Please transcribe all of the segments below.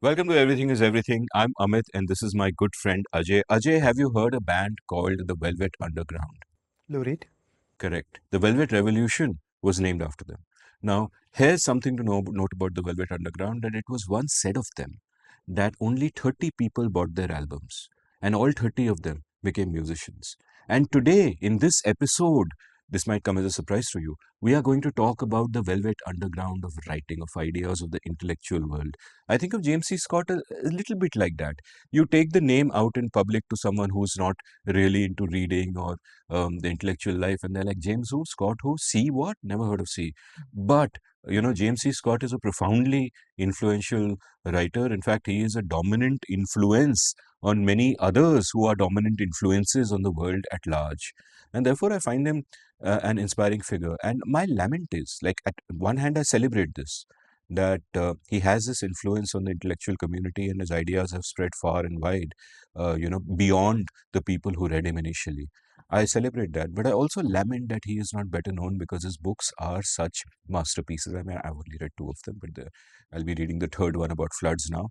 Welcome to Everything is Everything. I'm Amit and this is my good friend Ajay. Ajay, have you heard a band called the Velvet Underground? Lurid. Correct. The Velvet Revolution was named after them. Now, here's something to note about the Velvet Underground that it was once said of them that only 30 people bought their albums and all 30 of them became musicians. And today, in this episode, this might come as a surprise to you. We are going to talk about the velvet underground of writing, of ideas of the intellectual world. I think of James C. Scott a little bit like that. You take the name out in public to someone who's not really into reading or the intellectual life, and they're like, James who? Scott who? C what? Never heard of C. But, James C. Scott is a profoundly influential writer. In fact, he is a dominant influence on many others who are dominant influences on the world at large. And therefore, I find him an inspiring figure. And my lament is, like, at one hand, I celebrate this, that he has this influence on the intellectual community and his ideas have spread far and wide, beyond the people who read him initially. I celebrate that, but I also lament that he is not better known because his books are such masterpieces. I mean, I've only read two of them, but I'll be reading the third one about floods now.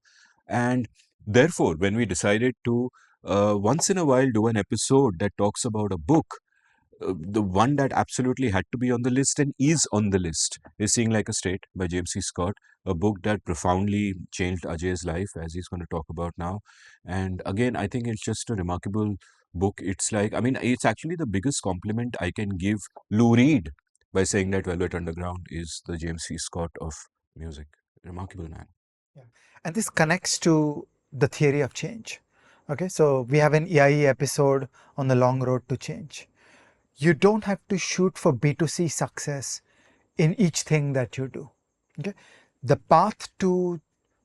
And therefore, when we decided to once in a while do an episode that talks about a book, the one that absolutely had to be on the list and is on the list is Seeing Like a State by James C. Scott, a book that profoundly changed Ajay's life, as he's going to talk about now. And again, I think it's just a remarkable book. It's like, I mean, it's actually the biggest compliment I can give Lou Reed by saying that Velvet Underground is the James C. Scott of music. Remarkable man. Yeah. And this connects to the theory of change. Okay, so we have an EIE episode on the long road to change. You don't have to shoot for B2C success in each thing that you do. Okay, the path to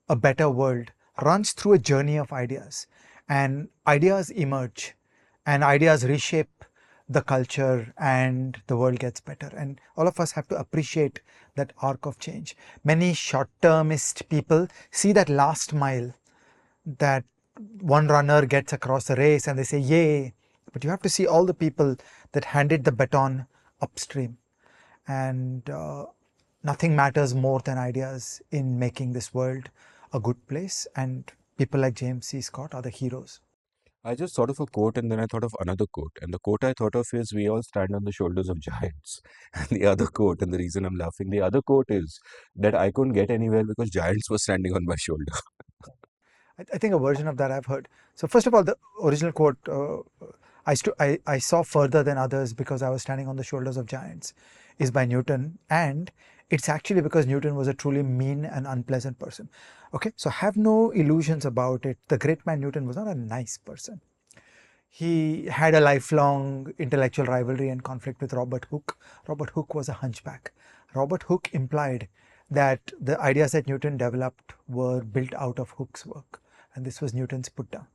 a better world runs through a journey of ideas, and ideas emerge, and ideas reshape the culture, and the world gets better. And all of us have to appreciate that arc of change. Many short-termist people see that last mile, that one runner gets across the race and they say, yay. But you have to see all the people that handed the baton upstream. And nothing matters more than ideas in making this world a good place. And people like James C. Scott are the heroes. I just thought of a quote and then I thought of another quote. And the quote I thought of is, we all stand on the shoulders of giants. And the other quote, and the reason I'm laughing, the other quote is that I couldn't get anywhere because giants were standing on my shoulder. I think a version of that I've heard. So first of all, the original quote, I saw further than others because I was standing on the shoulders of giants, is by Newton. And it's actually because Newton was a truly mean and unpleasant person. Okay, so have no illusions about it. The great man Newton was not a nice person. He had a lifelong intellectual rivalry and conflict with Robert Hooke. Robert Hooke was a hunchback. Robert Hooke implied that the ideas that Newton developed were built out of Hooke's work. And this was Newton's put down.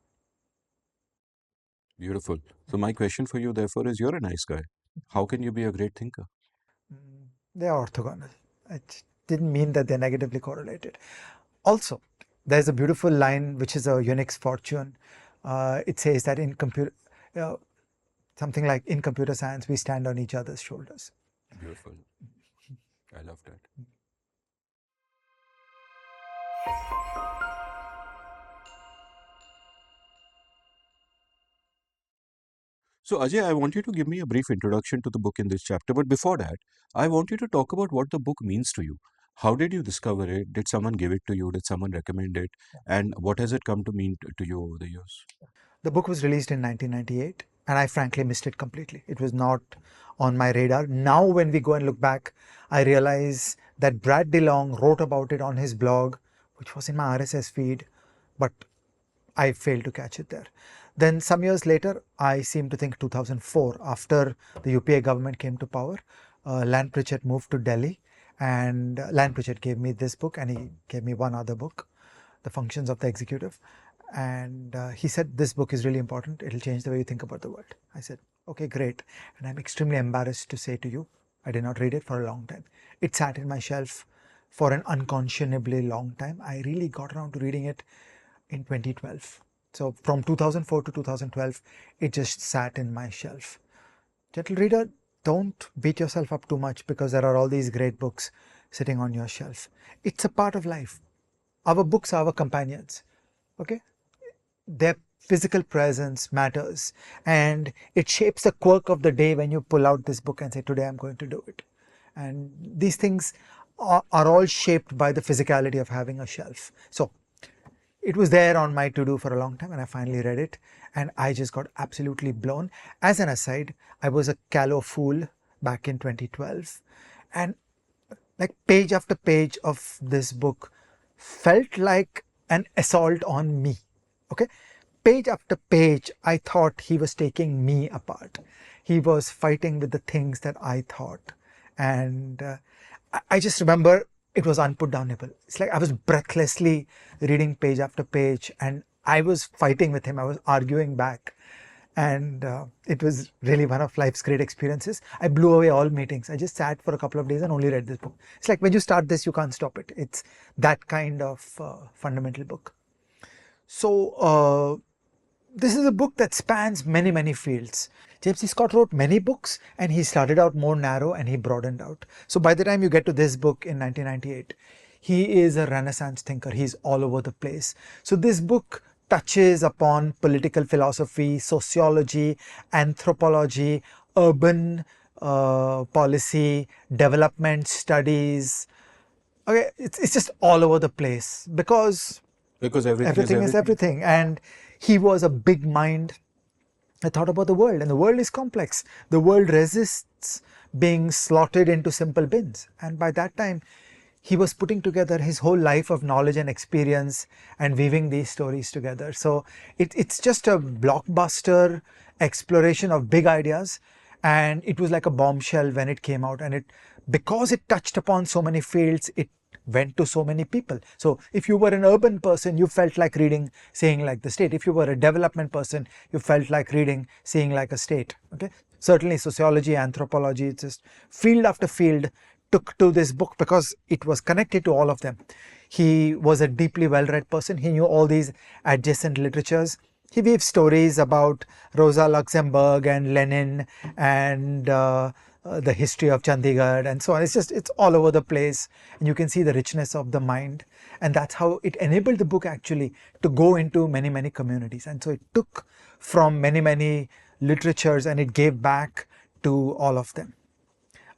Beautiful. So my question for you, therefore, is, you're a nice guy. How can you be a great thinker? They are orthogonal. It didn't mean that they're negatively correlated. Also, there's a beautiful line which is a Unix fortune. It says that in computer, something like, in computer science, we stand on each other's shoulders. Beautiful. I love that. So, Ajay, I want you to give me a brief introduction to the book in this chapter. But before that, I want you to talk about what the book means to you. How did you discover it? Did someone give it to you? Did someone recommend it? And what has it come to mean to you over the years? The book was released in 1998, and I frankly missed it completely. It was not on my radar. Now, when we go and look back, I realize that Brad DeLong wrote about it on his blog, which was in my RSS feed, but I failed to catch it there. Then some years later, I seem to think 2004, after the UPA government came to power, Land Pritchett moved to Delhi, and Land Pritchett gave me this book, and he gave me one other book, The Functions of the Executive. And he said, this book is really important. It'll change the way you think about the world. I said, okay, great. And I'm extremely embarrassed to say to you, I did not read it for a long time. It sat in my shelf for an unconscionably long time. I really got around to reading it in 2012. So from 2004 to 2012, it just sat in my shelf. Gentle reader, don't beat yourself up too much because there are all these great books sitting on your shelf. It's a part of life. our books are our companions. Okay, their physical presence matters, and it shapes the quirk of the day when you pull out this book and say, today I'm going to do it. And these things are all shaped by the physicality of having a shelf. So it was there on my to-do for a long time, and I finally read it, and I just got absolutely blown. As an aside, I was a callow fool back in 2012, and like page after page of this book felt like an assault on me. Okay, page after page, I thought he was taking me apart. He was fighting with the things that I thought. And I just remember it was unputdownable. It's like I was breathlessly reading page after page, and I was fighting with him. I was arguing back. And it was really one of life's great experiences. I blew away all meetings. I just sat for a couple of days and only read this book. It's like when you start this, you can't stop it. It's that kind of fundamental book. So this is a book that spans many, many fields. James C. Scott wrote many books, and he started out more narrow and he broadened out. So by the time you get to this book in 1998, he is a Renaissance thinker. He's all over the place. So this book touches upon political philosophy, sociology, anthropology, urban policy, development studies. Okay, it's just all over the place because everything is everything. And he was a big mind that thought about the world, and the world is complex. The world resists being slotted into simple bins. And by that time, he was putting together his whole life of knowledge and experience and weaving these stories together. So it's just a blockbuster exploration of big ideas, and it was like a bombshell when it came out. And it, because it touched upon so many fields, it went to so many people. So if you were an urban person, you felt like reading Saying Like the State. If you were a development person, you felt like reading Saying Like a State. Okay, certainly sociology, anthropology, it's just field after field took to this book because it was connected to all of them. He was a deeply well-read person. He knew all these adjacent literatures. He weaves stories about Rosa Luxemburg and Lenin and the history of Chandigarh and so on. It's all over the place, and you can see the richness of the mind. And that's how it enabled the book actually to go into many, many communities. And so it took from many, many literatures and it gave back to all of them.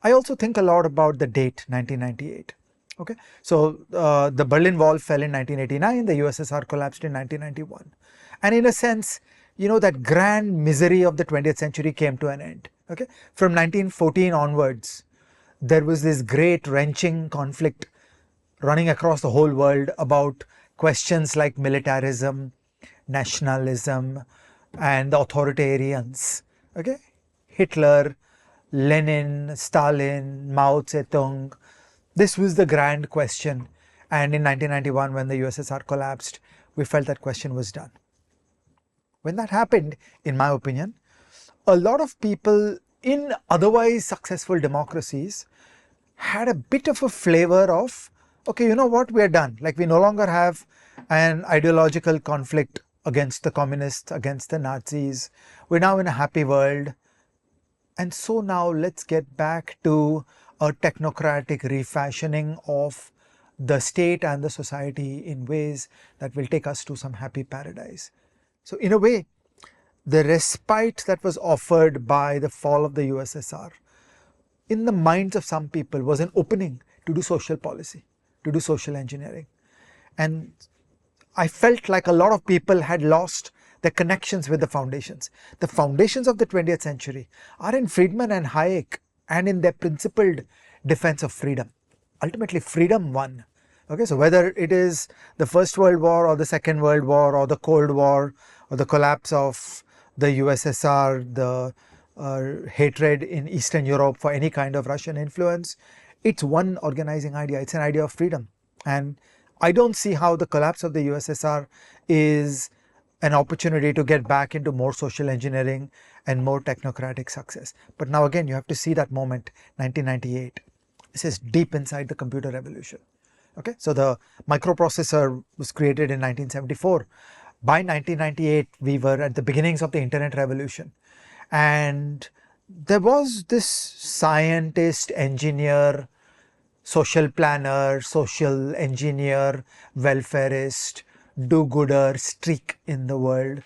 I also think a lot about the date 1998. Okay, so the Berlin Wall fell in 1989, the USSR collapsed in 1991. And in a sense, you know, that grand misery of the 20th century came to an end. Okay, from 1914 onwards, there was this great wrenching conflict running across the whole world about questions like militarism, nationalism, and the authoritarians. Okay, Hitler, Lenin, Stalin, Mao Zedong. This was the grand question. And in 1991, when the USSR collapsed, we felt that question was done. When that happened, in my opinion, a lot of people in otherwise successful democracies had a bit of a flavor of, okay, you know what, we are done. Like, we no longer have an ideological conflict against the communists, against the Nazis. We're now in a happy world. And so now let's get back to a technocratic refashioning of the state and the society in ways that will take us to some happy paradise. So in a way, the respite that was offered by the fall of the USSR in the minds of some people was an opening to do social policy, to do social engineering. And I felt like a lot of people had lost the connections with the foundations. The foundations of the 20th century are in Friedman and Hayek and in their principled defense of freedom. Ultimately, freedom won. Okay, so whether it is the First World War or the Second World War or the Cold War or the collapse of the USSR, the hatred in Eastern Europe for any kind of Russian influence, it's one organizing idea. It's an idea of freedom. And I don't see how the collapse of the USSR is an opportunity to get back into more social engineering and more technocratic success. But now again, you have to see that moment, 1998. This is deep inside the computer revolution. Okay, so the microprocessor was created in 1974. By 1998, we were at the beginnings of the internet revolution. And there was this scientist, engineer, social planner, social engineer, welfarist, do-gooder streak in the world,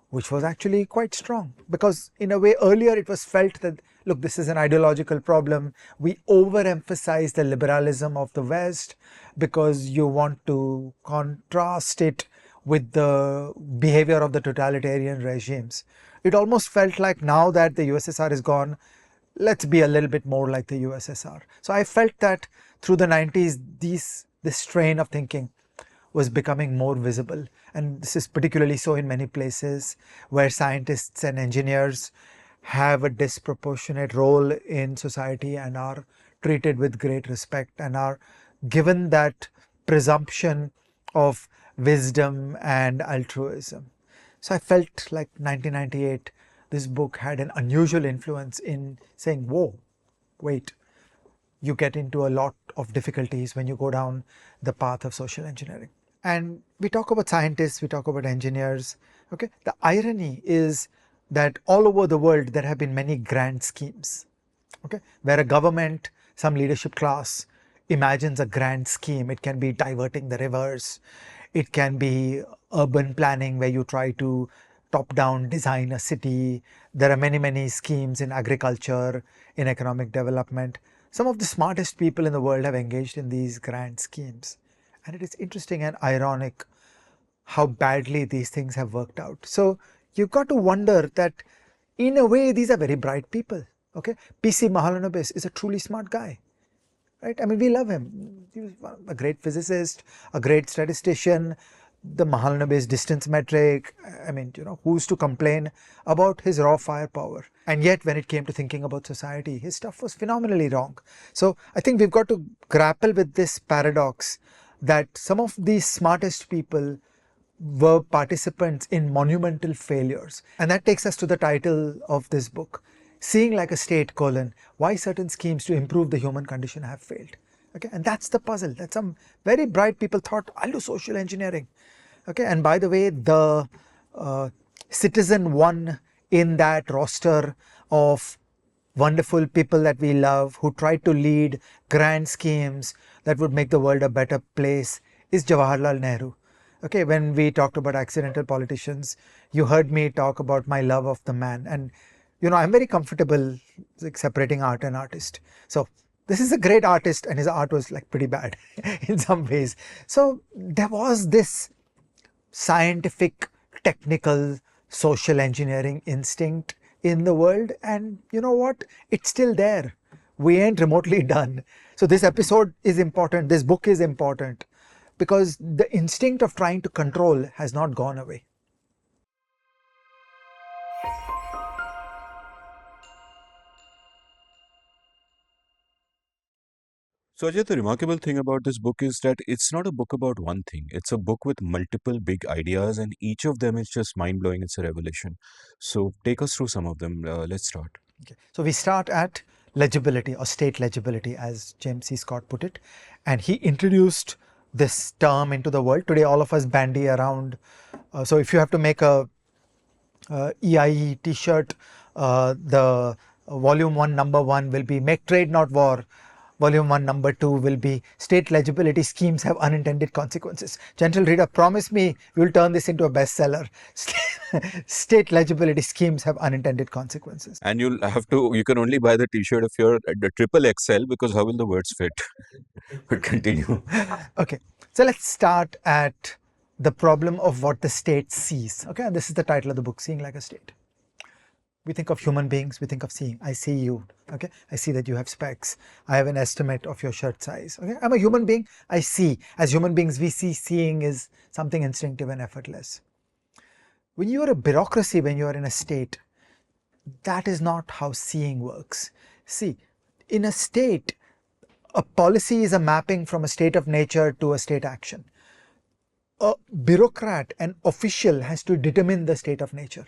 which was actually quite strong. Because in a way, earlier it was felt that, look, this is an ideological problem. We overemphasize the liberalism of the West because you want to contrast it with the behavior of the totalitarian regimes. It almost felt like now that the USSR is gone, let's be a little bit more like the USSR. So I felt that through the 90s, this strain of thinking was becoming more visible. And this is particularly so in many places where scientists and engineers have a disproportionate role in society and are treated with great respect and are given that presumption of wisdom and altruism. So I felt like 1998, this book had an unusual influence in saying, whoa, wait, you get into a lot of difficulties when you go down the path of social engineering. And we talk about scientists, we talk about engineers. Okay, the irony is that all over the world there have been many grand schemes. Okay, where a government, some leadership class imagines a grand scheme. It can be diverting the rivers, it can be urban planning where you try to top down design a city. There are many schemes in agriculture, in economic development. Some of the smartest people in the world have engaged in these grand schemes. And it is interesting and ironic how badly these things have worked out. So you've got to wonder that in a way, these are very bright people. Okay, PC Mahalanobis is a truly smart guy, right? I mean, we love him. He was a great physicist, a great statistician. The Mahalanobis distance metric. I mean, who's to complain about his raw firepower? And yet, when it came to thinking about society, his stuff was phenomenally wrong. So I think we've got to grapple with this paradox that some of these smartest people were participants in monumental failures. And that takes us to the title of this book, Seeing Like a State, Why Certain Schemes to Improve the Human Condition Have Failed. Okay, and that's the puzzle that some very bright people thought, I'll do social engineering. Okay, and by the way, the citizen one in that roster of wonderful people that we love who tried to lead grand schemes that would make the world a better place is Jawaharlal Nehru. Okay, when we talked about accidental politicians, you heard me talk about my love of the man. And, I'm very comfortable like separating art and artist. So this is a great artist and his art was like pretty bad in some ways. So there was this scientific, technical, social engineering instinct in the world. And you know what? It's still there. We ain't remotely done. So this episode is important. This book is important because the instinct of trying to control has not gone away. So, Ajay, the remarkable thing about this book is that it's not a book about one thing. It's a book with multiple big ideas, and each of them is just mind blowing. It's a revelation. So, take us through some of them. Let's start. Okay. So we start at legibility or state legibility, as James C. Scott put it. And he introduced this term into the world. Today, all of us bandy around. So if you have to make a EIE t-shirt, the volume 1 number 1 will be Make Trade Not War. Volume 1 number 2 will be State Legibility Schemes Have Unintended Consequences. Gentle reader, promise me you will turn this into a bestseller. State Legibility Schemes Have Unintended Consequences. And you can only buy the t-shirt if you're at the triple XL because how will the words fit? But continue. Okay, so let's start at the problem of what the state sees. Okay, and this is the title of the book, Seeing Like a State. We think of human beings, we think of seeing. I see you, okay? I see that you have specs. I have an estimate of your shirt size, okay? I'm a human being, I see. As human beings, we see seeing is something instinctive and effortless. When you are a bureaucracy, when you are in a state, that is not how seeing works. See, in a state, a policy is a mapping from a state of nature to a state action. A bureaucrat, an official, has to determine the state of nature.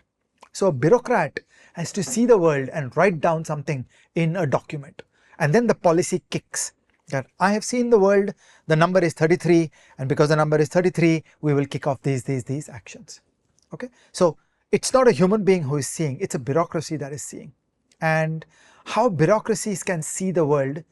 So a bureaucrat has to see the world and write down something in a document. And then the policy kicks that I have seen the world, the number is 33, and because the number is 33, we will kick off these actions. Okay, so it's not a human being who is seeing, it's a bureaucracy that is seeing. And how bureaucracies can see the world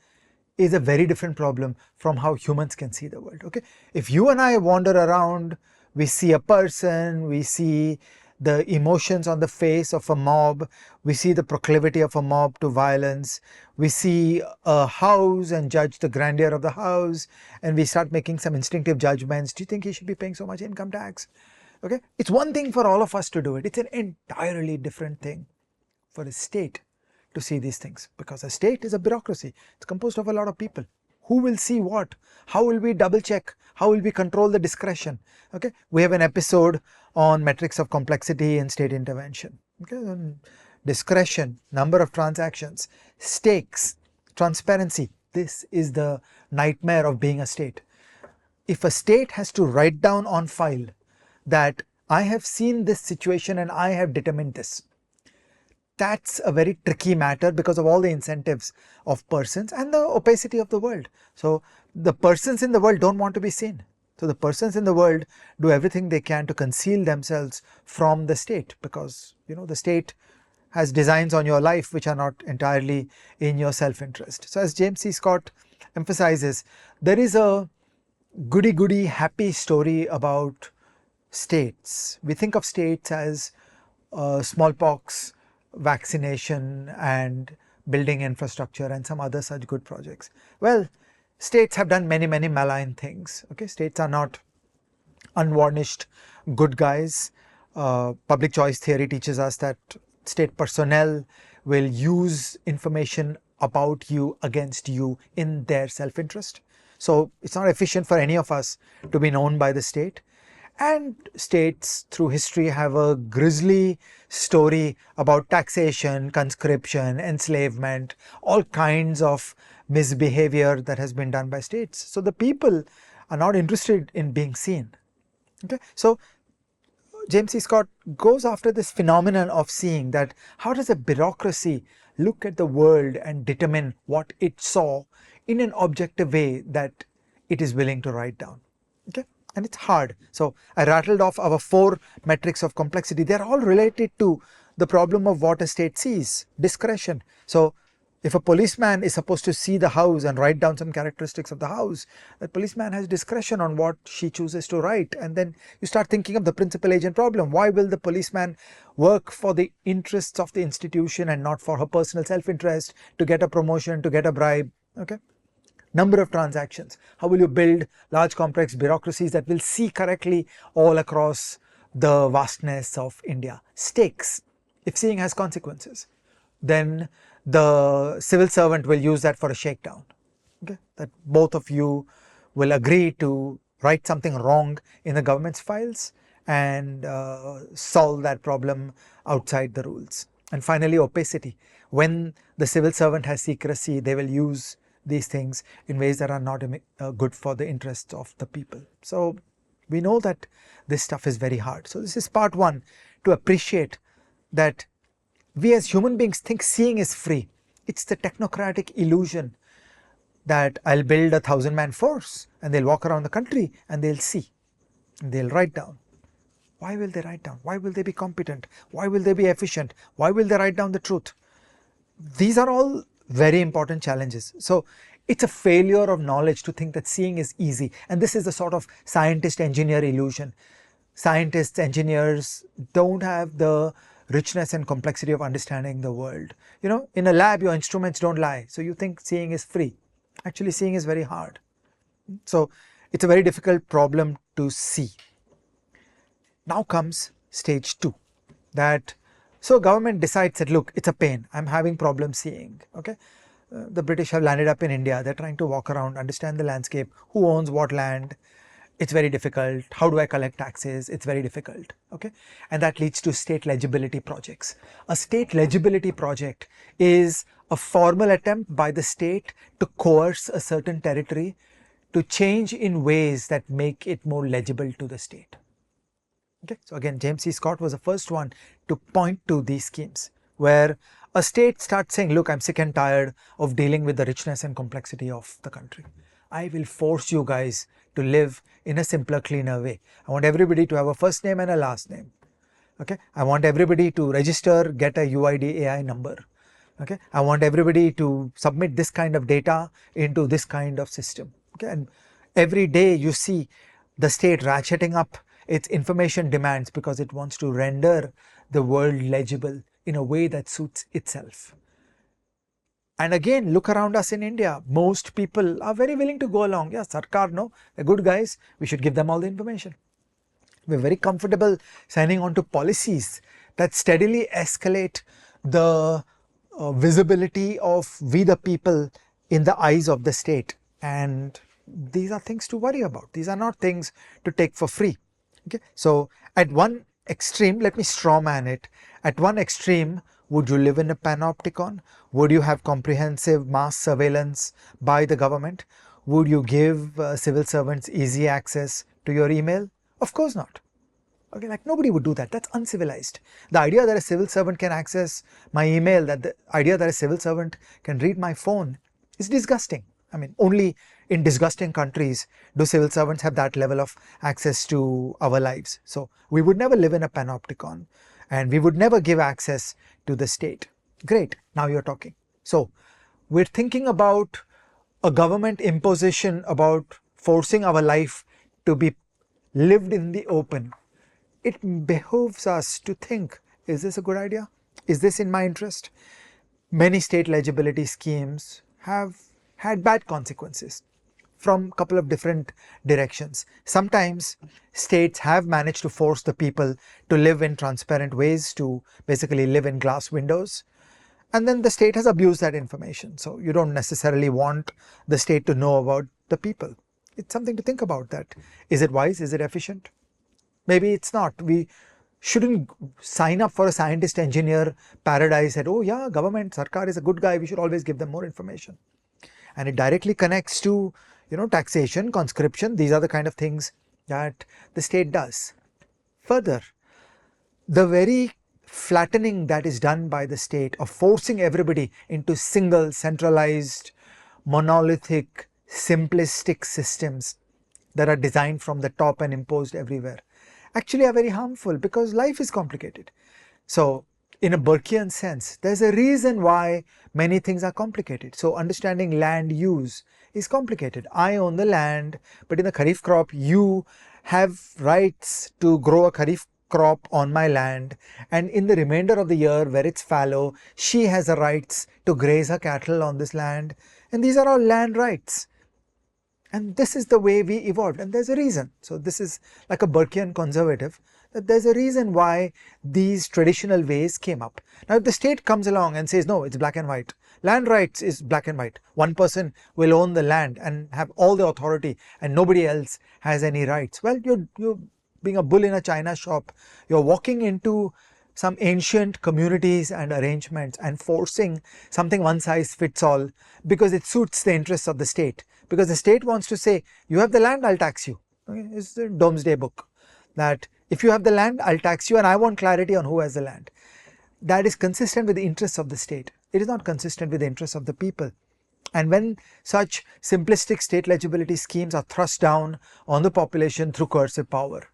is a very different problem from how humans can see the world. Okay, if you and I wander around, we see a person, we see the emotions on the face of a mob, we see the proclivity of a mob to violence, we see a house and judge the grandeur of the house, and we start making some instinctive judgments. Do you think he should be paying so much income tax? Okay, it's one thing for all of us to do it. It's an entirely different thing for a state to see these things, because a state is a bureaucracy. It's composed of a lot of people. Who will see what? How will we double check? How will we control the discretion? Okay, we have an episode on metrics of complexity in state intervention. Okay, and discretion, number of transactions, stakes, transparency. This is the nightmare of being a state. If a state has to write down on file that I have seen this situation and I have determined this, that's a very tricky matter because of all the incentives of persons and the opacity of the world. So the persons in the world don't want to be seen. So the persons in the world do everything they can to conceal themselves from the state, because the state has designs on your life which are not entirely in your self-interest. So as James C. Scott emphasizes, there is a goody-goody happy story about states. We think of states as smallpox vaccination and building infrastructure and some other such good projects. Well, states have done many malign things. Okay, states are not unvarnished good guys. Public choice theory teaches us that state personnel will use information about you against you in their self-interest. So it's not efficient for any of us to be known by the state. And states through history have a grisly story about taxation, conscription, enslavement, all kinds of misbehavior that has been done by states. So the people are not interested in being seen. Okay, so James C. Scott goes after this phenomenon of seeing, that how does a bureaucracy look at the world and determine what it saw in an objective way that it is willing to write down. Okay, and it's hard. So I rattled off our 4 metrics of complexity. They're all related to the problem of what a state sees, discretion. So if a policeman is supposed to see the house and write down some characteristics of the house, that policeman has discretion on what she chooses to write. And then you start thinking of the principal agent problem. Why will the policeman work for the interests of the institution and not for her personal self-interest, to get a promotion, to get a bribe? Okay. Number of transactions. How will you build large complex bureaucracies that will see correctly all across the vastness of India? Stakes. If seeing has consequences, then the civil servant will use that for a shakedown. Okay, that both of you will agree to write something wrong in the government's files and solve that problem outside the rules. And finally, opacity. When the civil servant has secrecy, they will use these things in ways that are not good for the interests of the people. So we know that this stuff is very hard. So this is part 1, to appreciate that we as human beings think seeing is free. It's the technocratic illusion that I'll build a 1,000-man force and they'll walk around the country and they'll see and they'll write down. Why will they write down? Why will they be competent? Why will they be efficient? Why will they write down the truth? These are all very important challenges. So it's a failure of knowledge to think that seeing is easy. And this is the sort of scientist-engineer illusion. Scientists, engineers don't have the richness and complexity of understanding the world. In a lab, your instruments don't lie. So you think seeing is free. Actually, seeing is very hard. So it's a very difficult problem to see. Now comes stage 2. So government decides that, look, it's a pain. I'm having problems seeing. Okay, the British have landed up in India. They're trying to walk around, understand the landscape. Who owns what land? It's very difficult. How do I collect taxes? It's very difficult. Okay, and that leads to state legibility projects. A state legibility project is a formal attempt by the state to coerce a certain territory to change in ways that make it more legible to the state. Okay, so again, James C. Scott was the first one to point to these schemes where a state starts saying, look, I'm sick and tired of dealing with the richness and complexity of the country. I will force you guys to live in a simpler, cleaner way. I want everybody to have a first name and a last name. Okay, I want everybody to register, get a UID AI number. Okay, I want everybody to submit this kind of data into this kind of system. Okay, and every day you see the state ratcheting up its information demands because it wants to render the world legible in a way that suits itself. And again, look around us in India. Most people are very willing to go along. Yeah, Sarkar, no, they're good guys. We should give them all the information. We're very comfortable signing on to policies that steadily escalate the visibility of we the people in the eyes of the state. And these are things to worry about. These are not things to take for free. Okay, so at one extreme, let me strawman it. At one extreme, would you live in a panopticon? Would you have comprehensive mass surveillance by the government? Would you give civil servants easy access to your email? Of course not. Okay, like nobody would do that. That's uncivilized. The idea that a civil servant can access my email, that the idea that a civil servant can read my phone is disgusting. I mean, only in disgusting countries do civil servants have that level of access to our lives. So we would never live in a panopticon and we would never give access to the state. Great, now you're talking. So we're thinking about a government imposition about forcing our life to be lived in the open. It behooves us to think, is this a good idea? Is this in my interest? Many state legibility schemes have had bad consequences from a couple of different directions. Sometimes states have managed to force the people to live in transparent ways, to basically live in glass windows. And then the state has abused that information. So you don't necessarily want the state to know about the people. It's something to think about that. Is it wise? Is it efficient? Maybe it's not. We shouldn't sign up for a scientist engineer paradise that, oh yeah, government, Sarkar is a good guy, we should always give them more information. And it directly connects to, taxation, conscription. These are the kind of things that the state does. Further, the very flattening that is done by the state of forcing everybody into single, centralized, monolithic, simplistic systems that are designed from the top and imposed everywhere actually are very harmful because life is complicated. So in a Burkean sense, there's a reason why many things are complicated. So understanding land use is complicated. I own the land, but in the Kharif crop, you have rights to grow a Kharif crop on my land, and in the remainder of the year where it's fallow, she has the rights to graze her cattle on this land, and these are all land rights. And this is the way we evolved, and there's a reason. So this is like a Burkean conservative, that there's a reason why these traditional ways came up. Now if the state comes along and says, no, it's black and white, land rights is black and white, one person will own the land and have all the authority and nobody else has any rights. Well, you're being a bull in a china shop. You're walking into some ancient communities and arrangements and forcing something one size fits all because it suits the interests of the state. Because the state wants to say, you have the land, I'll tax you. Okay? It's the Domesday Book, that if you have the land, I'll tax you and I want clarity on who has the land. That is consistent with the interests of the state. It is not consistent with the interests of the people. And when such simplistic state legibility schemes are thrust down on the population through coercive power,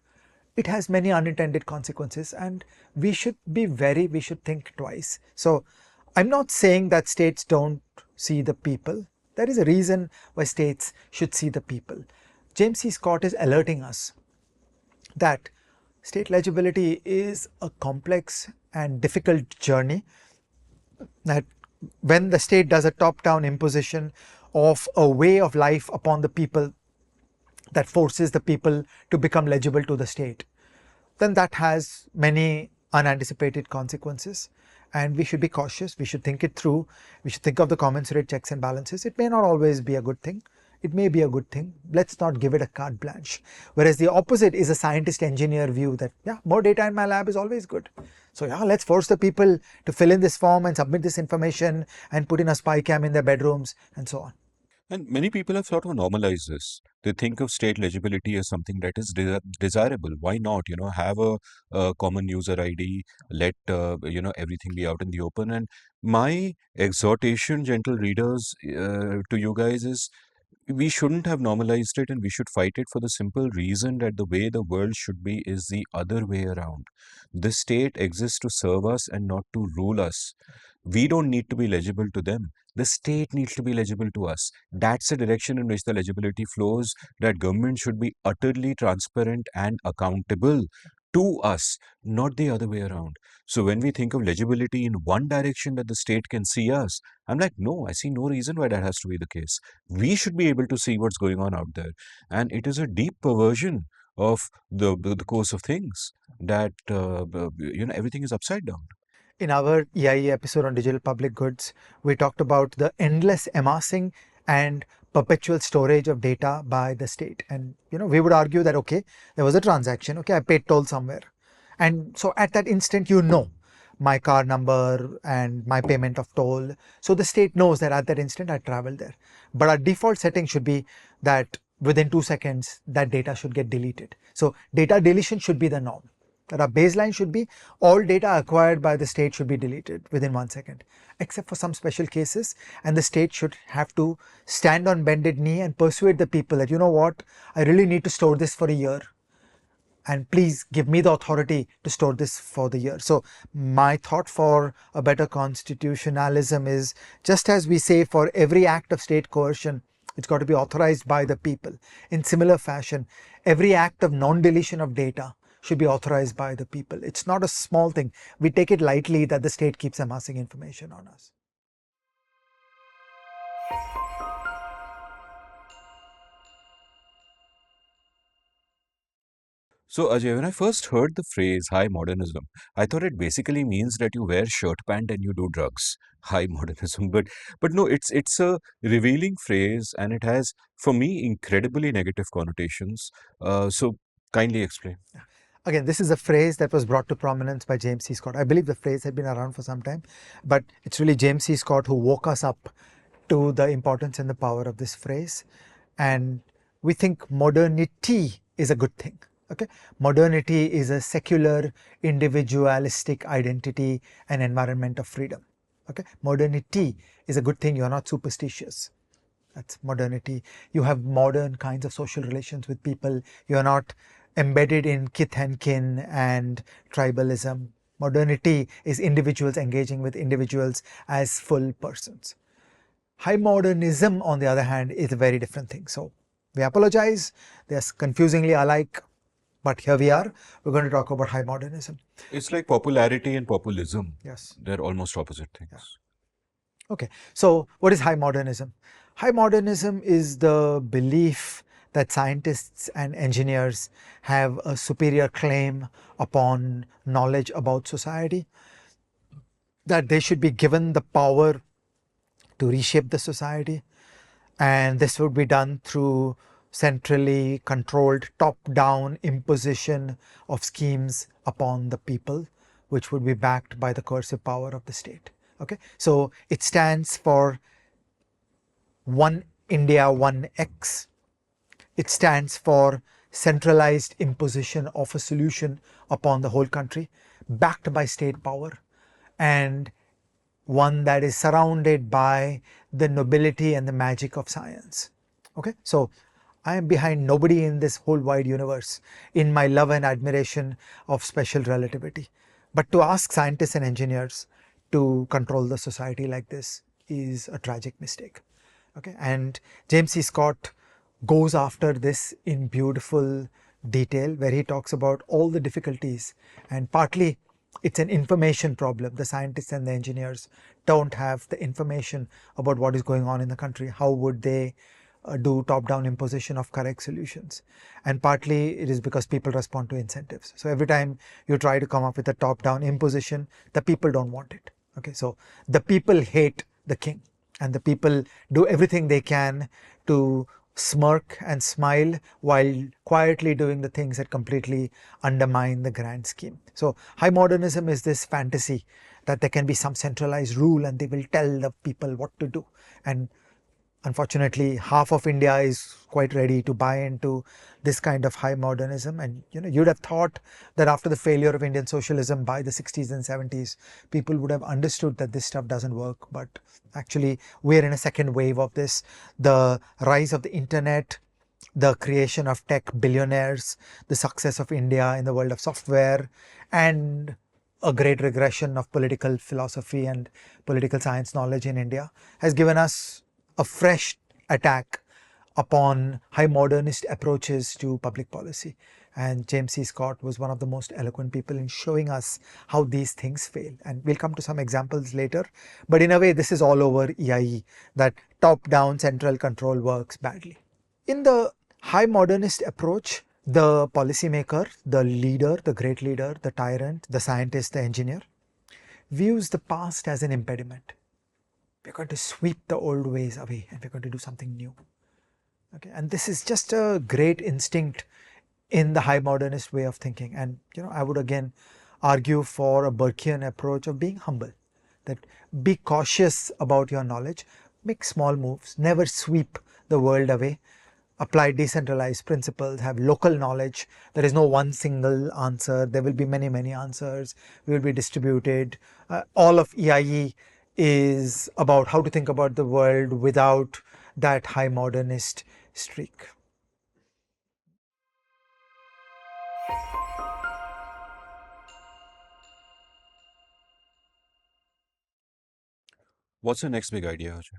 it has many unintended consequences, and we should think twice. So I'm not saying that states don't see the people. There is a reason why states should see the people. James C. Scott is alerting us that state legibility is a complex and difficult journey, that when the state does a top-down imposition of a way of life upon the people that forces the people to become legible to the state, then that has many unanticipated consequences. And we should be cautious, we should think it through, we should think of the commensurate checks and balances. It may not always be a good thing, it may be a good thing. Let's not give it a carte blanche. Whereas the opposite is a scientist engineer view that, yeah, more data in my lab is always good. So yeah, let's force the people to fill in this form and submit this information and put in a spy cam in their bedrooms and so on. And many people have sort of normalized this. They think of state legibility as something that is desirable. Why not? Have a common user ID, let, everything be out in the open. And my exhortation, gentle readers, to you guys is, we shouldn't have normalized it, and we should fight it for the simple reason that the way the world should be is the other way around. The state exists to serve us and not to rule us. We don't need to be legible to them. The state needs to be legible to us. That's the direction in which the legibility flows, that government should be utterly transparent and accountable to us, not the other way around. So when we think of legibility in one direction, that the state can see us, I'm like, no, I see no reason why that has to be the case. We should be able to see what's going on out there. And it is a deep perversion of the course of things, that everything is upside down. In our EIE episode on digital public goods, we talked about the endless amassing and perpetual storage of data by the state. And we would argue that, okay, there was a transaction, okay, I paid toll somewhere. And so at that instant, my car number and my payment of toll. So the state knows that at that instant I traveled there. But our default setting should be that within 2 seconds, that data should get deleted. So data deletion should be the norm. That our baseline should be all data acquired by the state should be deleted within 1 second, except for some special cases. And the state should have to stand on bended knee and persuade the people that, what, I really need to store this for a year. And please give me the authority to store this for the year. So my thought for a better constitutionalism is, just as we say for every act of state coercion, it's got to be authorized by the people. In similar fashion, every act of non-deletion of data should be authorized by the people. It's not a small thing. We take it lightly that the state keeps amassing information on us. So, Ajay, when I first heard the phrase high modernism, I thought it basically means that you wear shirt pant and you do drugs. High modernism, but no, it's a revealing phrase, and it has, for me, incredibly negative connotations. So, kindly explain. Again, this is a phrase that was brought to prominence by James C. Scott. I believe the phrase had been around for some time, but it's really James C. Scott who woke us up to the importance and the power of this phrase. And we think modernity is a good thing. Okay, modernity is a secular, individualistic identity and environment of freedom. Okay, modernity is a good thing. You're not superstitious. That's modernity. You have modern kinds of social relations with people. You're not embedded in kith and kin and tribalism. Modernity is individuals engaging with individuals as full persons. High modernism, on the other hand, is a very different thing. So we apologize. They're confusingly alike, but here we are. We're going to talk about high modernism. It's like popularity and populism. Yes. They're almost opposite things. Yeah. Okay, so what is high modernism? High modernism is the belief that scientists and engineers have a superior claim upon knowledge about society, that they should be given the power to reshape the society, and this would be done through centrally controlled top-down imposition of schemes upon the people, which would be backed by the coercive power of the state. Okay, so it stands for One India, One X. It stands for centralized imposition of a solution upon the whole country, backed by state power, and one that is surrounded by the nobility and the magic of science. Okay, so I am behind nobody in this whole wide universe in my love and admiration of special relativity. But to ask scientists and engineers to control the society like this is a tragic mistake. Okay, and James C. Scott goes after this in beautiful detail, where he talks about all the difficulties, and partly it's an information problem. The scientists and the engineers don't have the information about what is going on in the country. How would they do top-down imposition of correct solutions? And partly it is because people respond to incentives. So every time you try to come up with a top-down imposition, the people don't want it. Okay, so the people hate the king, and the people do everything they can to smirk and smile while quietly doing the things that completely undermine the grand scheme. So high modernism is this fantasy that there can be some centralized rule and they will tell the people what to do. And Unfortunately, half of India is quite ready to buy into this kind of high modernism. And you'd have thought that after the failure of Indian socialism by the 60s and 70s, people would have understood that this stuff doesn't work. But actually, we're in a second wave of this. The rise of the internet, the creation of tech billionaires, the success of India in the world of software, and a great regression of political philosophy and political science knowledge in India has given us a fresh attack upon high modernist approaches to public policy. And James C. Scott was one of the most eloquent people in showing us how these things fail. And we'll come to some examples later. But in a way, this is all over EIE, that top-down central control works badly. In the high modernist approach, the policymaker, the leader, the great leader, the tyrant, the scientist, the engineer, views the past as an impediment. We're going to sweep the old ways away and we're going to do something new. Okay, and this is just a great instinct in the high modernist way of thinking. And I would again argue for a Burkean approach of being humble, that be cautious about your knowledge, make small moves, never sweep the world away, apply decentralized principles, have local knowledge. There is no one single answer. There will be many, many answers. We will be distributed. All of EIE is about how to think about the world without that high modernist streak. What's the next big idea, Ajay?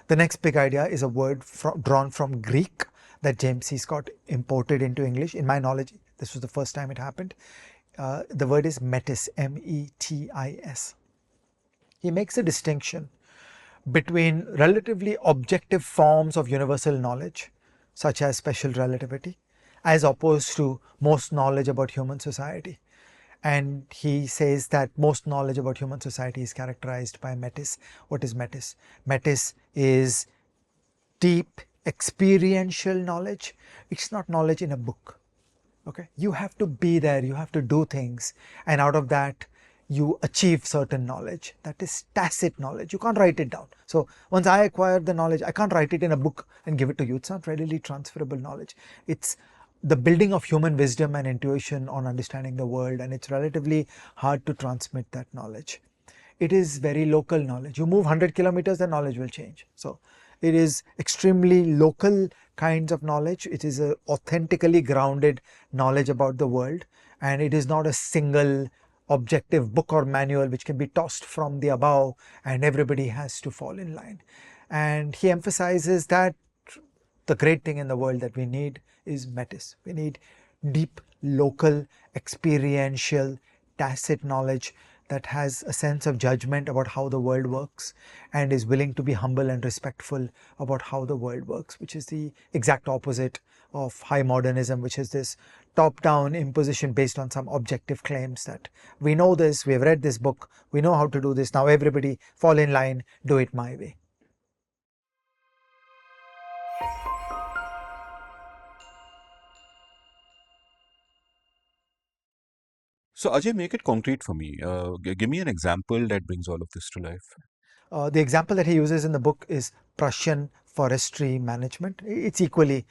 The next big idea is a word drawn from Greek that James C. Scott imported into English. In my knowledge, this was the first time it happened. The word is Metis, M-E-T-I-S. He makes a distinction between relatively objective forms of universal knowledge, such as special relativity, as opposed to most knowledge about human society. And he says that most knowledge about human society is characterized by Metis. What is Metis? Metis is deep experiential knowledge. It's not knowledge in a book. Okay, you have to be there, you have to do things, and out of that you achieve certain knowledge. That is tacit knowledge. You can't write it down. So once I acquire the knowledge, I can't write it in a book and give it to you. It's not readily transferable knowledge. It's the building of human wisdom and intuition on understanding the world, and it's relatively hard to transmit that knowledge. It is very local knowledge. You move 100 kilometers, the knowledge will change. So it is extremely local kinds of knowledge. It is a authentically grounded knowledge about the world, and it is not a single objective book or manual which can be tossed from the above and everybody has to fall in line. And he emphasizes that the great thing in the world that we need is Metis. We need deep, local, experiential, tacit knowledge that has a sense of judgment about how the world works and is willing to be humble and respectful about how the world works, which is the exact opposite of high modernism, which is this top-down imposition based on some objective claims that we know this, we have read this book, we know how to do this, now everybody fall in line, do it my way. So, Ajay, make it concrete for me. Give me an example that brings all of this to life. The example that he uses in the book is Prussian forestry management. It's equally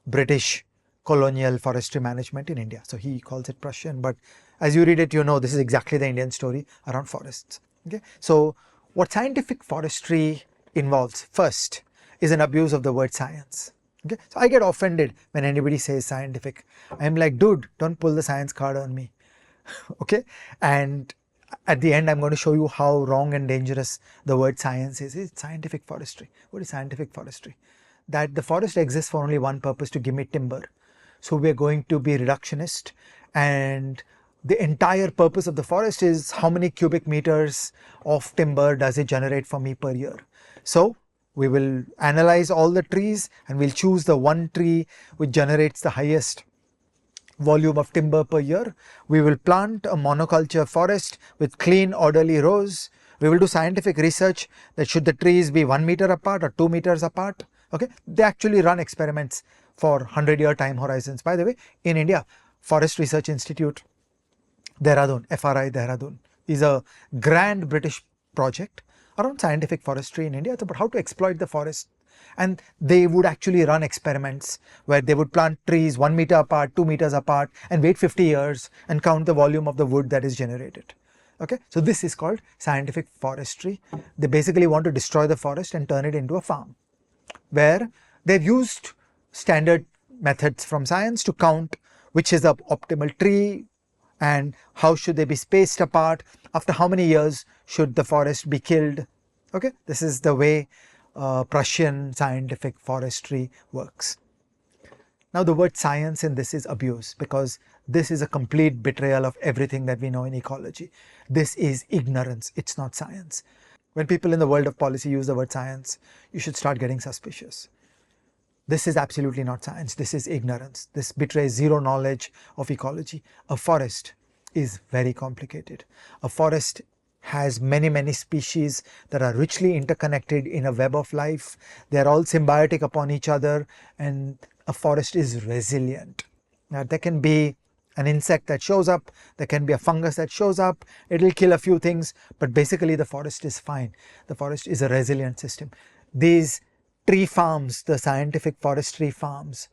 British colonial forestry management in India. So he calls it Prussian, but as you read it, you know this is exactly the Indian story around forests. Okay, so what scientific forestry involves first is an abuse of the word science. Okay, so I get offended when anybody says scientific. I'm like, dude, don't pull the science card on me. Okay, and at the end, I'm going to show you how wrong and dangerous the word science is. It's scientific forestry. What is scientific forestry? That the forest exists for only one purpose, to give me timber. So we're going to be reductionist, and the entire purpose of the forest is how many cubic meters of timber does it generate for me per year. So we will analyze all the trees and we'll choose the one tree which generates the highest volume of timber per year. We will plant a monoculture forest with clean, orderly rows. We will do scientific research that should the trees be 1 meter apart or 2 meters apart. Okay, they actually run experiments for 100-year time horizons. By the way, in India, Forest Research Institute, Dehradun, FRI Dehradun, is a grand British project around scientific forestry in India. It's about how to exploit the forest And they would actually run experiments where they would plant trees 1 meter apart, 2 meters apart, and wait 50 years and count the volume of the wood that is generated. Okay, so this is called scientific forestry. They basically want to destroy the forest and turn it into a farm, where they've used standard methods from science to count which is the optimal tree and how should they be spaced apart, after how many years should the forest be killed. Okay, this is the way Prussian scientific forestry works. Now the word science in this is abused because this is a complete betrayal of everything that we know in ecology. This is ignorance, it's not science. When people in the world of policy use the word science, you should start getting suspicious. This is absolutely not science, this is ignorance. This betrays zero knowledge of ecology. A forest is very complicated. A forest has many species that are richly interconnected in a web of life. They are all symbiotic upon each other, and a forest is resilient. Now, there can be an insect that shows up, there can be a fungus that shows up, it'll kill a few things, but basically the forest is fine. The forest is a resilient system. These tree farms, the scientific forestry farms,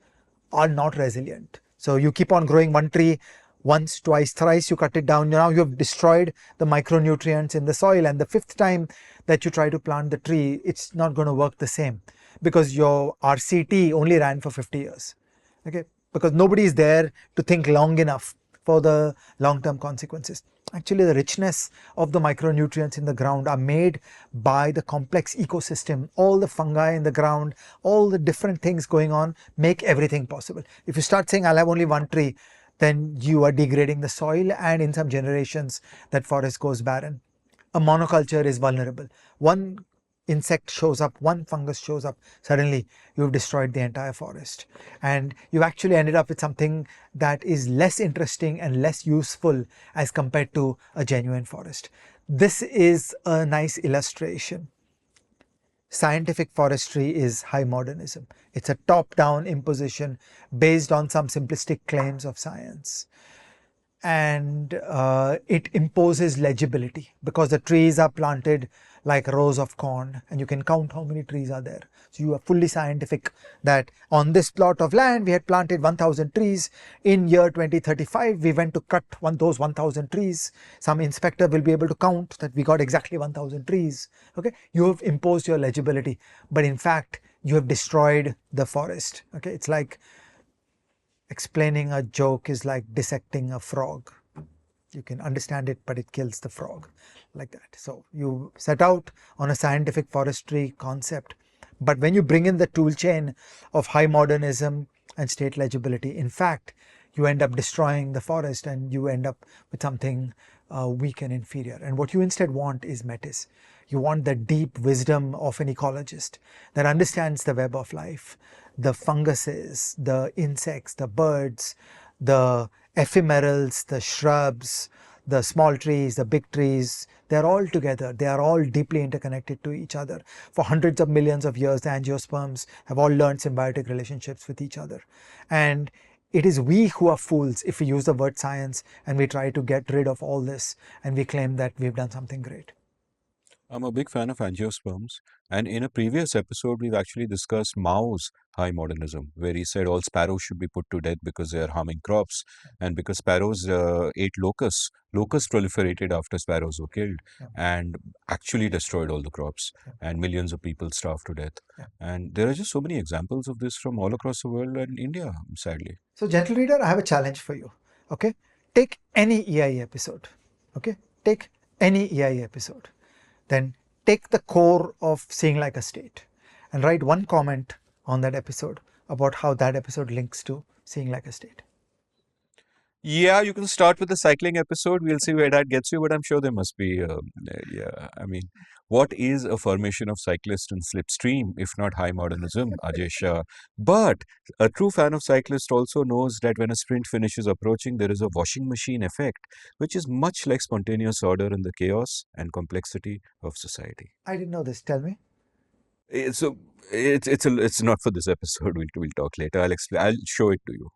are not resilient. So you keep on growing one tree, once, twice, thrice, you cut it down. Now you have destroyed the micronutrients in the soil, and the fifth time that you try to plant the tree, it's not going to work the same because your RCT only ran for 50 years. Okay, because nobody is there to think long enough for the long-term consequences. Actually, the richness of the micronutrients in the ground are made by the complex ecosystem. All the fungi in the ground, all the different things going on make everything possible. If you start saying, I'll have only one tree, then you are degrading the soil, and in some generations that forest goes barren. A monoculture is vulnerable. One insect shows up, one fungus shows up, suddenly you've destroyed the entire forest, and you've actually ended up with something that is less interesting and less useful as compared to a genuine forest. This is a nice illustration. Scientific forestry is high modernism. It's a top-down imposition based on some simplistic claims of science. And it imposes legibility because the trees are planted like rows of corn, and you can count how many trees are there. So you are fully scientific that on this plot of land we had planted 1000 trees. In year 2035 we went to cut those 1000 trees. Some inspector will be able to count that we got exactly 1000 trees. Okay, you have imposed your legibility, but in fact you have destroyed the forest. Okay, it's like explaining a joke is like dissecting a frog. You can understand it, but it kills the frog, like that. So you set out on a scientific forestry concept, but when you bring in the tool chain of high modernism and state legibility, in fact, you end up destroying the forest and you end up with something weak and inferior. And what you instead want is Metis. You want the deep wisdom of an ecologist that understands the web of life, the funguses, the insects, the birds, the ephemerals, the shrubs, the small trees, the big trees. They're all together. They are all deeply interconnected to each other. For hundreds of millions of years, the angiosperms have all learned symbiotic relationships with each other. And it is we who are fools if we use the word science and we try to get rid of all this and we claim that we've done something great. I'm a big fan of angiosperms, and in a previous episode, we've actually discussed Mao's high modernism, where he said all sparrows should be put to death because they are harming crops, and because sparrows ate locusts. Locusts proliferated after sparrows were killed Yeah. and actually destroyed all the crops, Yeah. and millions of people starved to death. Yeah. And there are just so many examples of this from all across the world and India, sadly. So, gentle reader, I have a challenge for you. Okay, take any EI episode. Okay, take any EI episode. Then take the core of Seeing Like a State and write one comment on that episode about how that episode links to Seeing Like a State. Yeah, you can start with the cycling episode. We'll see where that gets you, but I'm sure there must be. Yeah, I mean, what is a formation of cyclist and slipstream, if not high modernism, Ajay Shah? But a true fan of cyclist also knows that when a sprint finish is approaching, there is a washing machine effect, which is much like spontaneous order in the chaos and complexity of society. I didn't know this. Tell me. So it's not for this episode. We'll talk later. I'll explain. I'll show it to you.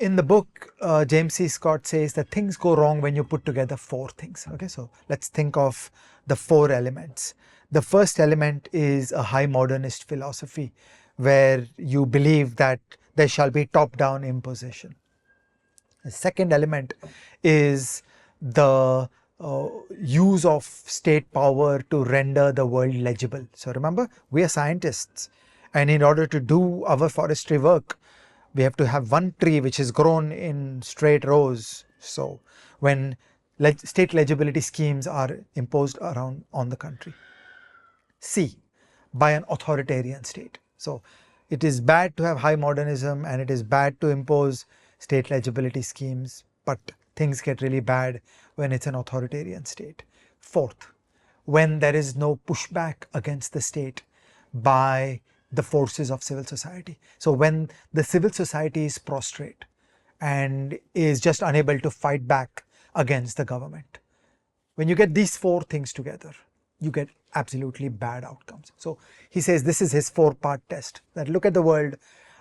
in the book, James C. Scott says that things go wrong when you put together four things. Okay, so let's think of the four elements. The first element is a high modernist philosophy where you believe that there shall be top-down imposition. The second element is the use of state power to render the world legible. So remember, we are scientists, and in order to do our forestry work, we have to have one tree which is grown in straight rows. So when state legibility schemes are imposed around on the country. C, by an authoritarian state. So it is bad to have high modernism and it is bad to impose state legibility schemes, but things get really bad when it's an authoritarian state. Fourth, when there is no pushback against the state by the forces of civil society. So when the civil society is prostrate and is just unable to fight back against the government. When you get these four things together, you get absolutely bad outcomes. So he says this is his four-part test, that look at the world.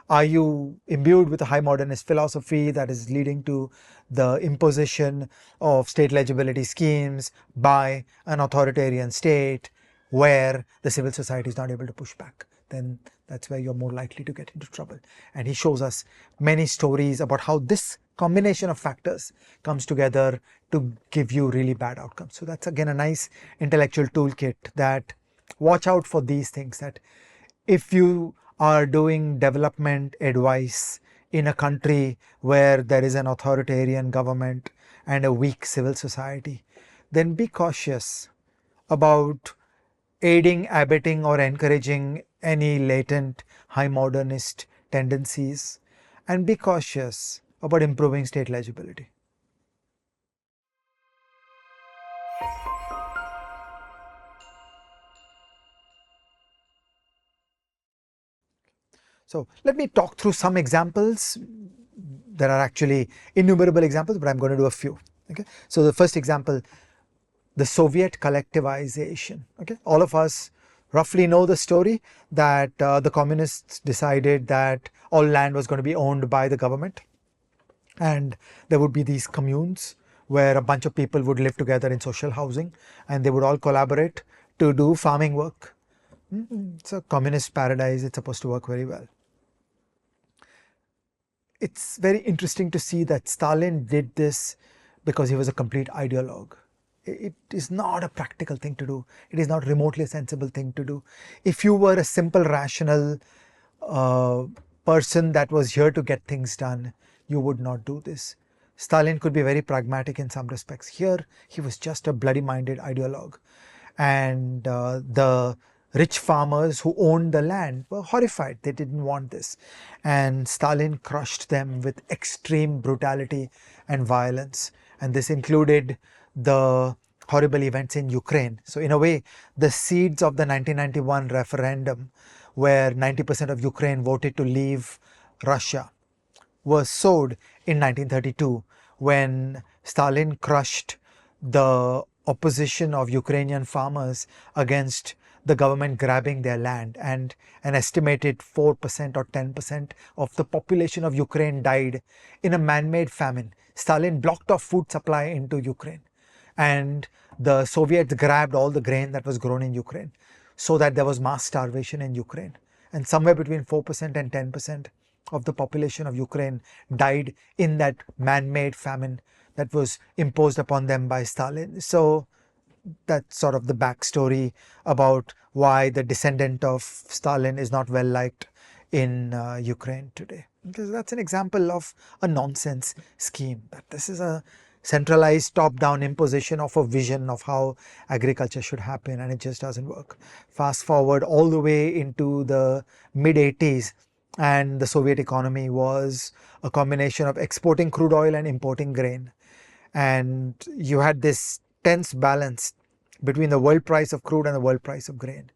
Are you imbued with a high modernist philosophy that is leading to the imposition of state legibility schemes by an authoritarian state where the civil society is not able to push back? Then that's where you're more likely to get into trouble. And he shows us many stories about how this combination of factors comes together to give you really bad outcomes. So that's again a nice intellectual toolkit, that watch out for these things, that if you are doing development advice in a country where there is an authoritarian government and a weak civil society, then be cautious about aiding, abetting, or encouraging any latent high modernist tendencies, and be cautious about improving state legibility. So let me talk through some examples. There are actually innumerable examples, but I'm going to do a few. Okay. So the first example, the Soviet collectivization. Okay. All of us roughly know the story that the communists decided that all land was going to be owned by the government, and there would be these communes where a bunch of people would live together in social housing and they would all collaborate to do farming work. It's a communist paradise. It's supposed to work very well. It's very interesting to see that Stalin did this because he was a complete ideologue. It is not a practical thing to do. It is not remotely a sensible thing to do. If you were a simple, rational person that was here to get things done, you would not do this. Stalin could be very pragmatic in some respects. Here, he was just a bloody-minded ideologue. And the rich farmers who owned the land were horrified. They didn't want this. And Stalin crushed them with extreme brutality and violence. And this included the horrible events in Ukraine. So in a way, the seeds of the 1991 referendum, where 90% of Ukraine voted to leave Russia, was sowed in 1932 when Stalin crushed the opposition of Ukrainian farmers against the government grabbing their land, and an estimated 4% or 10% of the population of Ukraine died in a man-made famine. Stalin blocked off food supply into Ukraine, and the Soviets grabbed all the grain that was grown in Ukraine, so that there was mass starvation in Ukraine. And somewhere between 4% and 10% of the population of Ukraine died in that man-made famine that was imposed upon them by Stalin. So that's sort of the backstory about why the descendant of Stalin is not well liked in Ukraine today. Because that's an example of a nonsense scheme. That this is a centralized top-down imposition of a vision of how agriculture should happen, and it just doesn't work. Fast forward all the way into the mid-80s, and the Soviet economy was a combination of exporting crude oil and importing grain. And you had this tense balance between the world price of crude and the world price of grain.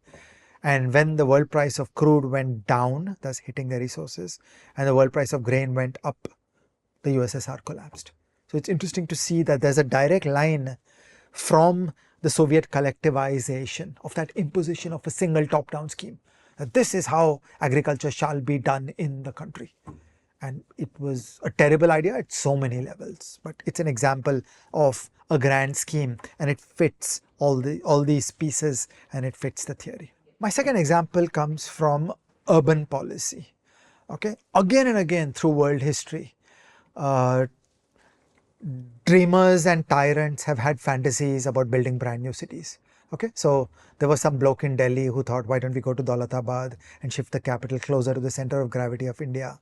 And when the world price of crude went down, thus hitting the resources, and the world price of grain went up, the USSR collapsed. So it's interesting to see that there's a direct line from the Soviet collectivization of that imposition of a single top-down scheme. That this is how agriculture shall be done in the country. And it was a terrible idea at so many levels, but it's an example of a grand scheme, and it fits all these pieces, and it fits the theory. My second example comes from urban policy. Okay, again and again through world history, uh, dreamers and tyrants have had fantasies about building brand new cities. Okay, so there was some bloke in Delhi who thought, why don't we go to Daulatabad and shift the capital closer to the center of gravity of India?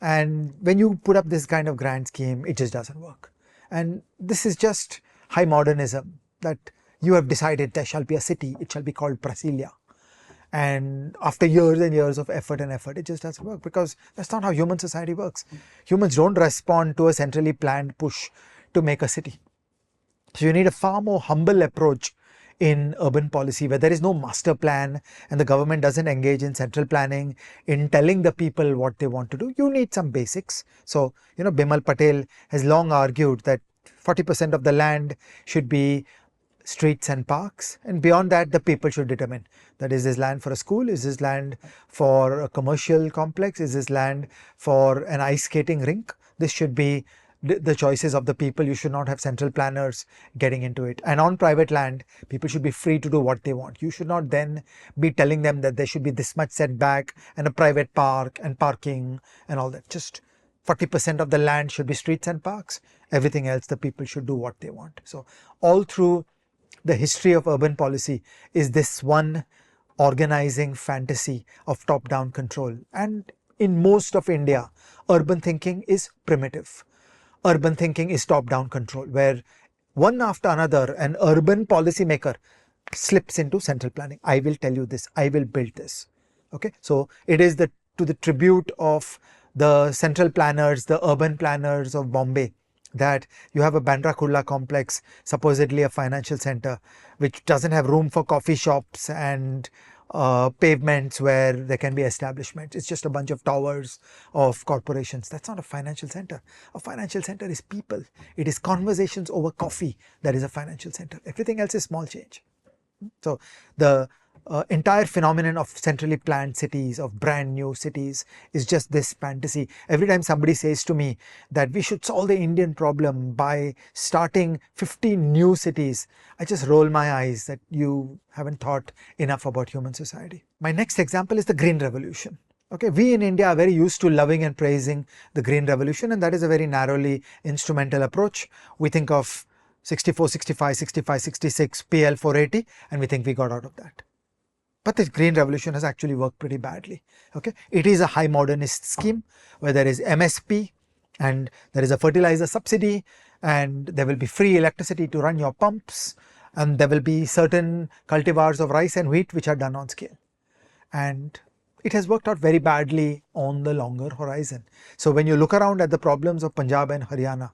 And when you put up this kind of grand scheme, it just doesn't work. And this is just high modernism, that you have decided there shall be a city, it shall be called Brasilia. And after years and years of effort and effort, it just doesn't work, because that's not how human society works. Humans don't respond to a centrally planned push to make a city. So you need a far more humble approach in urban policy, where there is no master plan and the government doesn't engage in central planning in telling the people what they want to do. You need some basics. So, Bimal Patel has long argued that 40% of the land should be streets and parks, and beyond that the people should determine that is this land for a school, is this land for a commercial complex, is this land for an ice skating rink. This should be the choices of the people. You should not have central planners getting into it. And on private land, people should be free to do what they want. You should not then be telling them that there should be this much setback and a private park and parking and all that. Just 40% of the land should be streets and parks. Everything else, the people should do what they want. So all through the history of urban policy is this one organizing fantasy of top-down control. And in most of India, urban thinking is primitive. Urban thinking is top-down control, where one after another, an urban policymaker slips into central planning. I will tell you this, I will build this. Okay, so it is to the tribute of the central planners, the urban planners of Bombay, that you have a Bandra Kurla complex, supposedly a financial center, which doesn't have room for coffee shops and pavements where there can be establishments. It's just a bunch of towers of corporations. That's not a financial center. A financial center is people. It is conversations over coffee that is a financial center. Everything else is small change. So the entire phenomenon of centrally planned cities, of brand new cities, is just this fantasy. Every time somebody says to me that we should solve the Indian problem by starting 15 new cities, I just roll my eyes that you haven't thought enough about human society. My next example is the Green Revolution. Okay, we in India are very used to loving and praising the Green Revolution, and that is a very narrowly instrumental approach. We think of 64, 65, 65, 66, PL 480, and we think we got out of that. But the Green Revolution has actually worked pretty badly. Okay, it is a high modernist scheme where there is MSP and there is a fertilizer subsidy, and there will be free electricity to run your pumps, and there will be certain cultivars of rice and wheat which are done on scale. And it has worked out very badly on the longer horizon. So when you look around at the problems of Punjab and Haryana,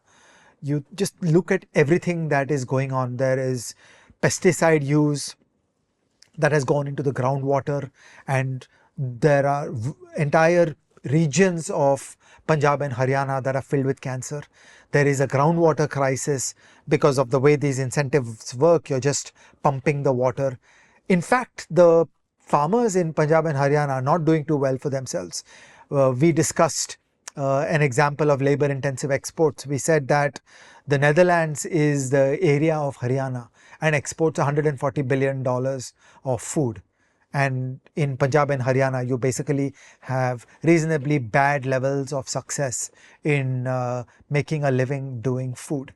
you just look at everything that is going on. There is pesticide use that has gone into the groundwater, and there are entire regions of Punjab and Haryana that are filled with cancer. There is a groundwater crisis because of the way these incentives work. You're just pumping the water. In fact, the farmers in Punjab and Haryana are not doing too well for themselves. We discussed an example of labor intensive exports. We said that the Netherlands is the area of Haryana and exports $140 billion of food. And in Punjab and Haryana, you basically have reasonably bad levels of success in making a living doing food.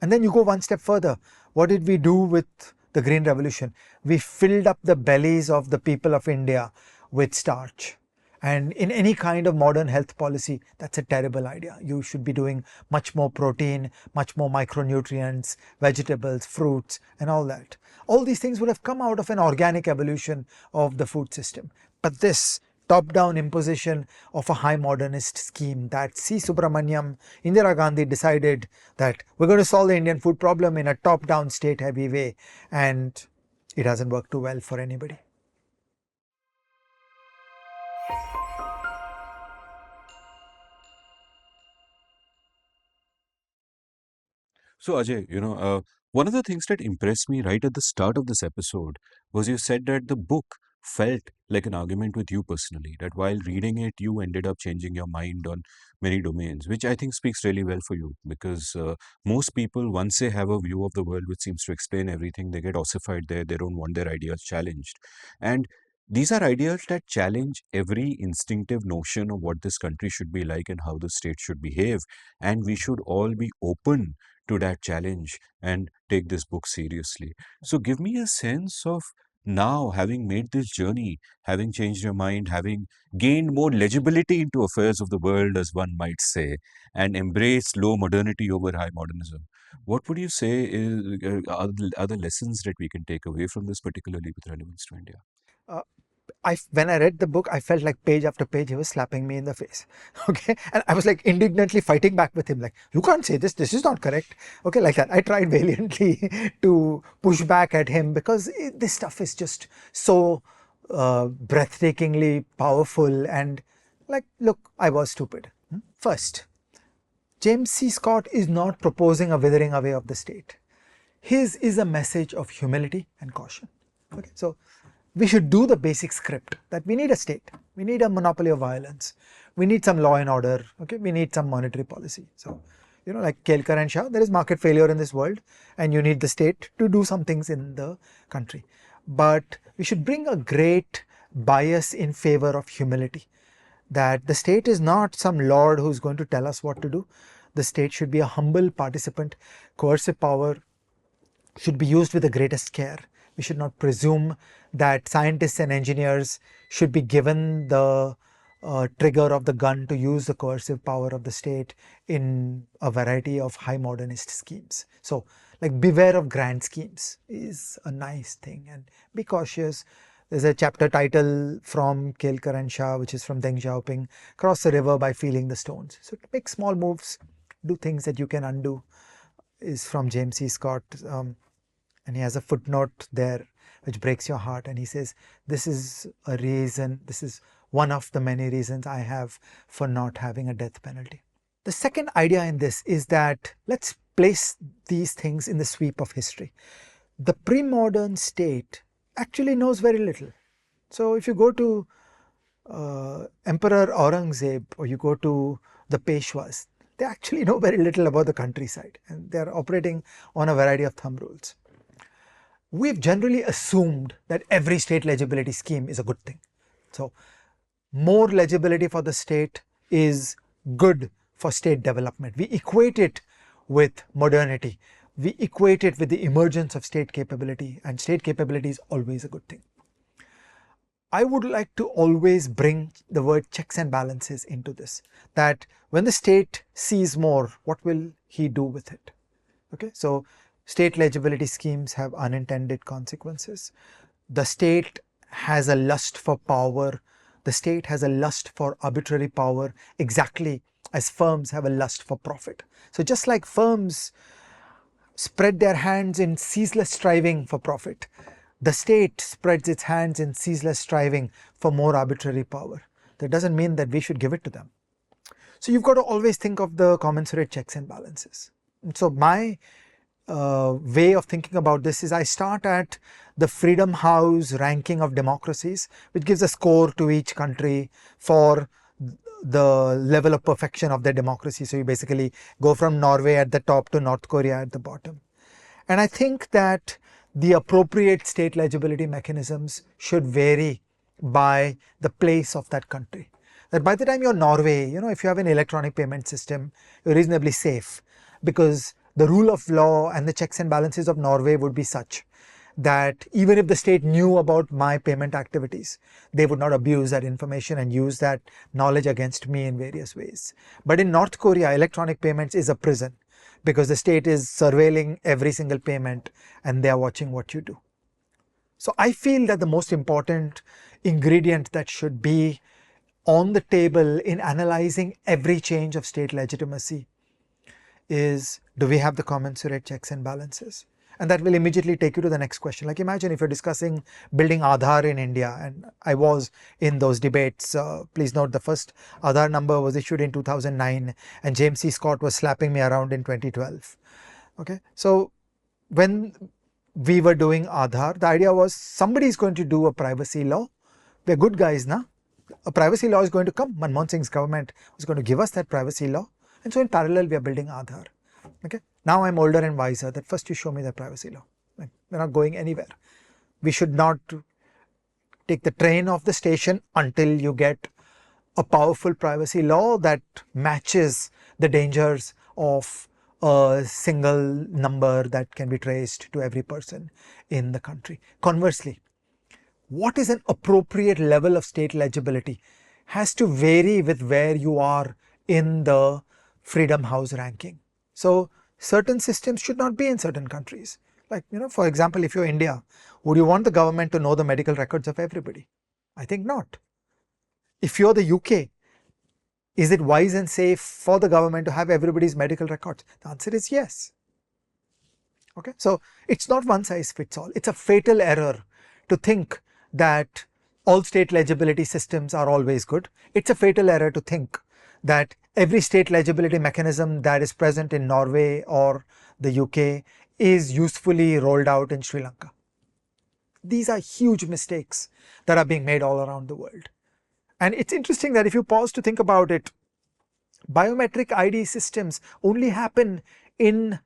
And then you go one step further. What did we do with the Green Revolution? We filled up the bellies of the people of India with starch. And in any kind of modern health policy, that's a terrible idea. You should be doing much more protein, much more micronutrients, vegetables, fruits, and all that. All these things would have come out of an organic evolution of the food system. But this top-down imposition of a high modernist scheme that C. Subramaniam, Indira Gandhi decided that we're going to solve the Indian food problem in a top-down state-heavy way, and it hasn't worked too well for anybody. So, Ajay, one of the things that impressed me right at the start of this episode was you said that the book felt like an argument with you personally, that while reading it, you ended up changing your mind on many domains, which I think speaks really well for you because most people, once they have a view of the world which seems to explain everything, they get ossified there. They don't want their ideas challenged. And these are ideas that challenge every instinctive notion of what this country should be like and how the state should behave. And we should all be open to that challenge and take this book seriously. So, give me a sense of now, having made this journey, having changed your mind, having gained more legibility into affairs of the world, as one might say, and embraced low modernity over high modernism. What would you say are the lessons that we can take away from this, particularly with relevance to India? Uh, when I read the book, I felt like page after page he was slapping me in the face. Okay, and I was like indignantly fighting back with him, like, you can't say this. This is not correct. Okay, like that. I tried valiantly to push back at him because this stuff is just so breathtakingly powerful. And like, look, I was stupid. First, James C. Scott is not proposing a withering away of the state. His is a message of humility and caution. Okay, so we should do the basic script that we need a state, we need a monopoly of violence, we need some law and order, okay, we need some monetary policy. So, you know, like Kelkar and Shah, there is market failure in this world and you need the state to do some things in the country. But we should bring a great bias in favor of humility, that the state is not some lord who's going to tell us what to do. The state should be a humble participant. Coercive power should be used with the greatest care. We should not presume that scientists and engineers should be given the trigger of the gun to use the coercive power of the state in a variety of high modernist schemes. So, like, beware of grand schemes is a nice thing, and be cautious. There's a chapter title from Kelkar and Shah, which is from Deng Xiaoping, Cross the River by Feeling the Stones. So, make small moves, do things that you can undo, is from James C. Scott. And he has a footnote there which breaks your heart, and he says, this is a reason, this is one of the many reasons I have for not having a death penalty. The second idea in this is that let's place these things in the sweep of history. The pre-modern state actually knows very little. So if you go to Emperor Aurangzeb or you go to the Peshwas, they actually know very little about the countryside and they are operating on a variety of thumb rules. We've generally assumed that every state legibility scheme is a good thing. So more legibility for the state is good for state development. We equate it with modernity. We equate it with the emergence of state capability, and state capability is always a good thing. I would like to always bring the word checks and balances into this, that when the state sees more, what will he do with it? Okay, so state legibility schemes have unintended consequences. The state has a lust for power. The state has a lust for arbitrary power, exactly as firms have a lust for profit. So just like firms spread their hands in ceaseless striving for profit, the state spreads its hands in ceaseless striving for more arbitrary power. That doesn't mean that we should give it to them. So you've got to always think of the commensurate checks and balances. And so my way of thinking about this is I start at the Freedom House ranking of democracies, which gives a score to each country for the level of perfection of their democracy. So you basically go from Norway at the top to North Korea at the bottom. And I think that the appropriate state legibility mechanisms should vary by the place of that country. That by the time you're Norway, you know, if you have an electronic payment system, you're reasonably safe, because the rule of law and the checks and balances of Norway would be such that even if the state knew about my payment activities, they would not abuse that information and use that knowledge against me in various ways. But in North Korea, electronic payments is a prison, because the state is surveilling every single payment and they are watching what you do. So I feel that the most important ingredient that should be on the table in analyzing every change of state legitimacy is, do we have the commensurate checks and balances? And that will immediately take you to the next question. Like, imagine if you're discussing building Aadhaar in India, and I was in those debates. Please note, the first Aadhaar number was issued in 2009 and James C. Scott was slapping me around in 2012. Okay, so when we were doing Aadhaar, the idea was somebody is going to do a privacy law. We're good guys now. A privacy law is going to come. Manmohan Singh's government was going to give us that privacy law. And so in parallel, we are building Aadhaar. Okay. Now I'm older and wiser that first you show me the privacy law. We're not going anywhere. We should not take the train off the station until you get a powerful privacy law that matches the dangers of a single number that can be traced to every person in the country. Conversely, what is an appropriate level of state legibility has to vary with where you are in the Freedom House ranking. So certain systems should not be in certain countries. Like, for example, if you're India, would you want the government to know the medical records of everybody? I think not. If you're the UK, is it wise and safe for the government to have everybody's medical records? The answer is yes. Okay, so it's not one size fits all. It's a fatal error to think that all state legibility systems are always good. It's a fatal error to think that every state legibility mechanism that is present in Norway or the UK is usefully rolled out in Sri Lanka. These are huge mistakes that are being made all around the world. And it's interesting that if you pause to think about it, biometric ID systems only happen in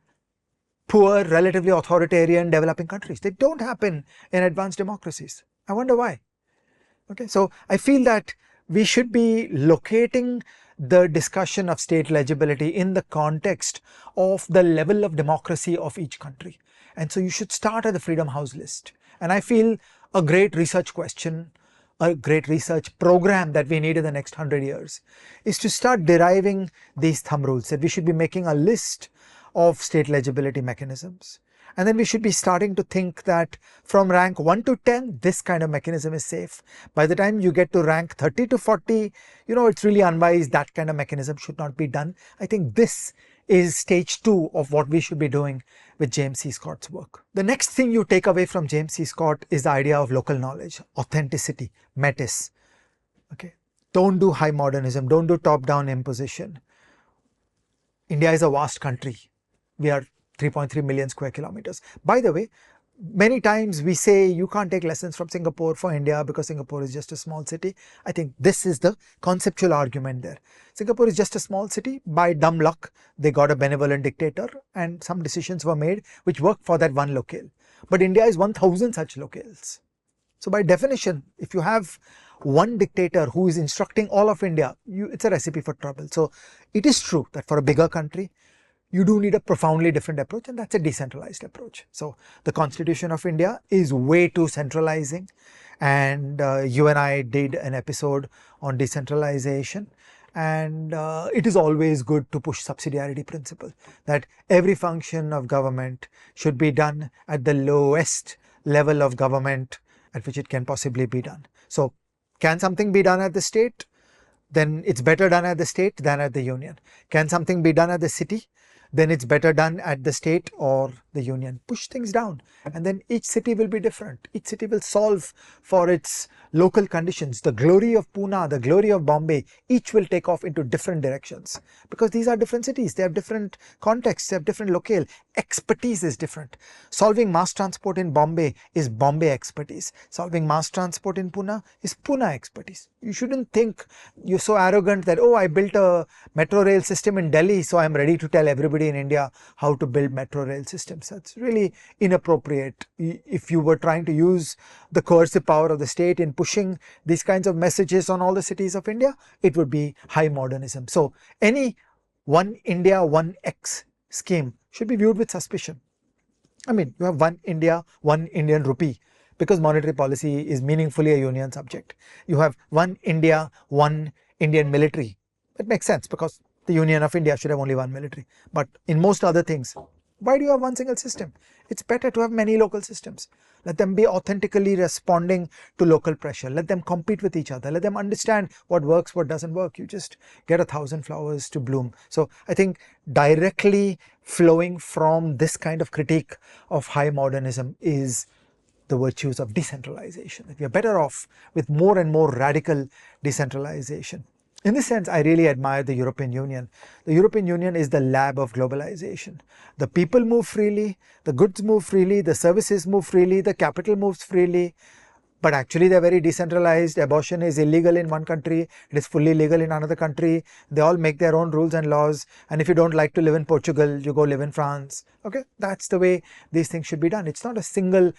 poor, relatively authoritarian developing countries. They don't happen in advanced democracies. I wonder why. Okay, so I feel that we should be locating the discussion of state legibility in the context of the level of democracy of each country. And so you should start at the Freedom House list. And I feel a great research question, a great research program that we need in the next 100 years is to start deriving these thumb rules, that we should be making a list of state legibility mechanisms. And then we should be starting to think that from rank 1 to 10, this kind of mechanism is safe. By the time you get to rank 30 to 40, it's really unwise. That kind of mechanism should not be done. I think this is stage 2 of what we should be doing with James C. Scott's work. The next thing you take away from James C. Scott is the idea of local knowledge, authenticity, Metis. Okay, don't do high modernism, don't do top-down imposition. India is a vast country. We are 3.3 million square kilometers. By the way, many times we say you can't take lessons from Singapore for India because Singapore is just a small city. I think this is the conceptual argument there. Singapore is just a small city. By dumb luck, they got a benevolent dictator and some decisions were made which work for that one locale. But India is 1,000 such locales. So by definition, if you have one dictator who is instructing all of India, it's a recipe for trouble. So it is true that for a bigger country, you do need a profoundly different approach, and that's a decentralized approach. So the Constitution of India is way too centralizing, and you and I did an episode on decentralization, and it is always good to push subsidiarity principle, that every function of government should be done at the lowest level of government at which it can possibly be done. So can something be done at the state? Then it's better done at the state than at the union. Can something be done at the city? Then it's better done at the state or the union. Push things down, and then each city will be different. Each city will solve for its local conditions. The glory of Pune, the glory of Bombay, each will take off into different directions because these are different cities. They have different contexts, they have different locale. Expertise is different. Solving mass transport in Bombay is Bombay expertise. Solving mass transport in Pune is Pune expertise. You shouldn't think you're so arrogant that, oh, I built a metro rail system in Delhi, so I'm ready to tell everybody in India how to build metro rail systems. That's really inappropriate. If you were trying to use the coercive power of the state in pushing these kinds of messages on all the cities of India, it would be high modernism. So any one India, one X scheme should be viewed with suspicion. I mean, you have one India, one Indian rupee, because monetary policy is meaningfully a union subject. You have one India, one Indian military. It makes sense because the Union of India should have only one military. But in most other things, why do you have one single system? It's better to have many local systems. Let them be authentically responding to local pressure. Let them compete with each other. Let them understand what works, what doesn't work. You just get 1,000 flowers to bloom. So I think directly flowing from this kind of critique of high modernism is the virtues of decentralization. That we are better off with more and more radical decentralization. In this sense, I really admire the European Union. The European Union is the lab of globalization. The people move freely, the goods move freely, the services move freely, the capital moves freely. But actually, they're very decentralized. Abortion is illegal in one country, it is fully legal in another country. They all make their own rules and laws. And if you don't like to live in Portugal, you go live in France. Okay, that's the way these things should be done. It's not a single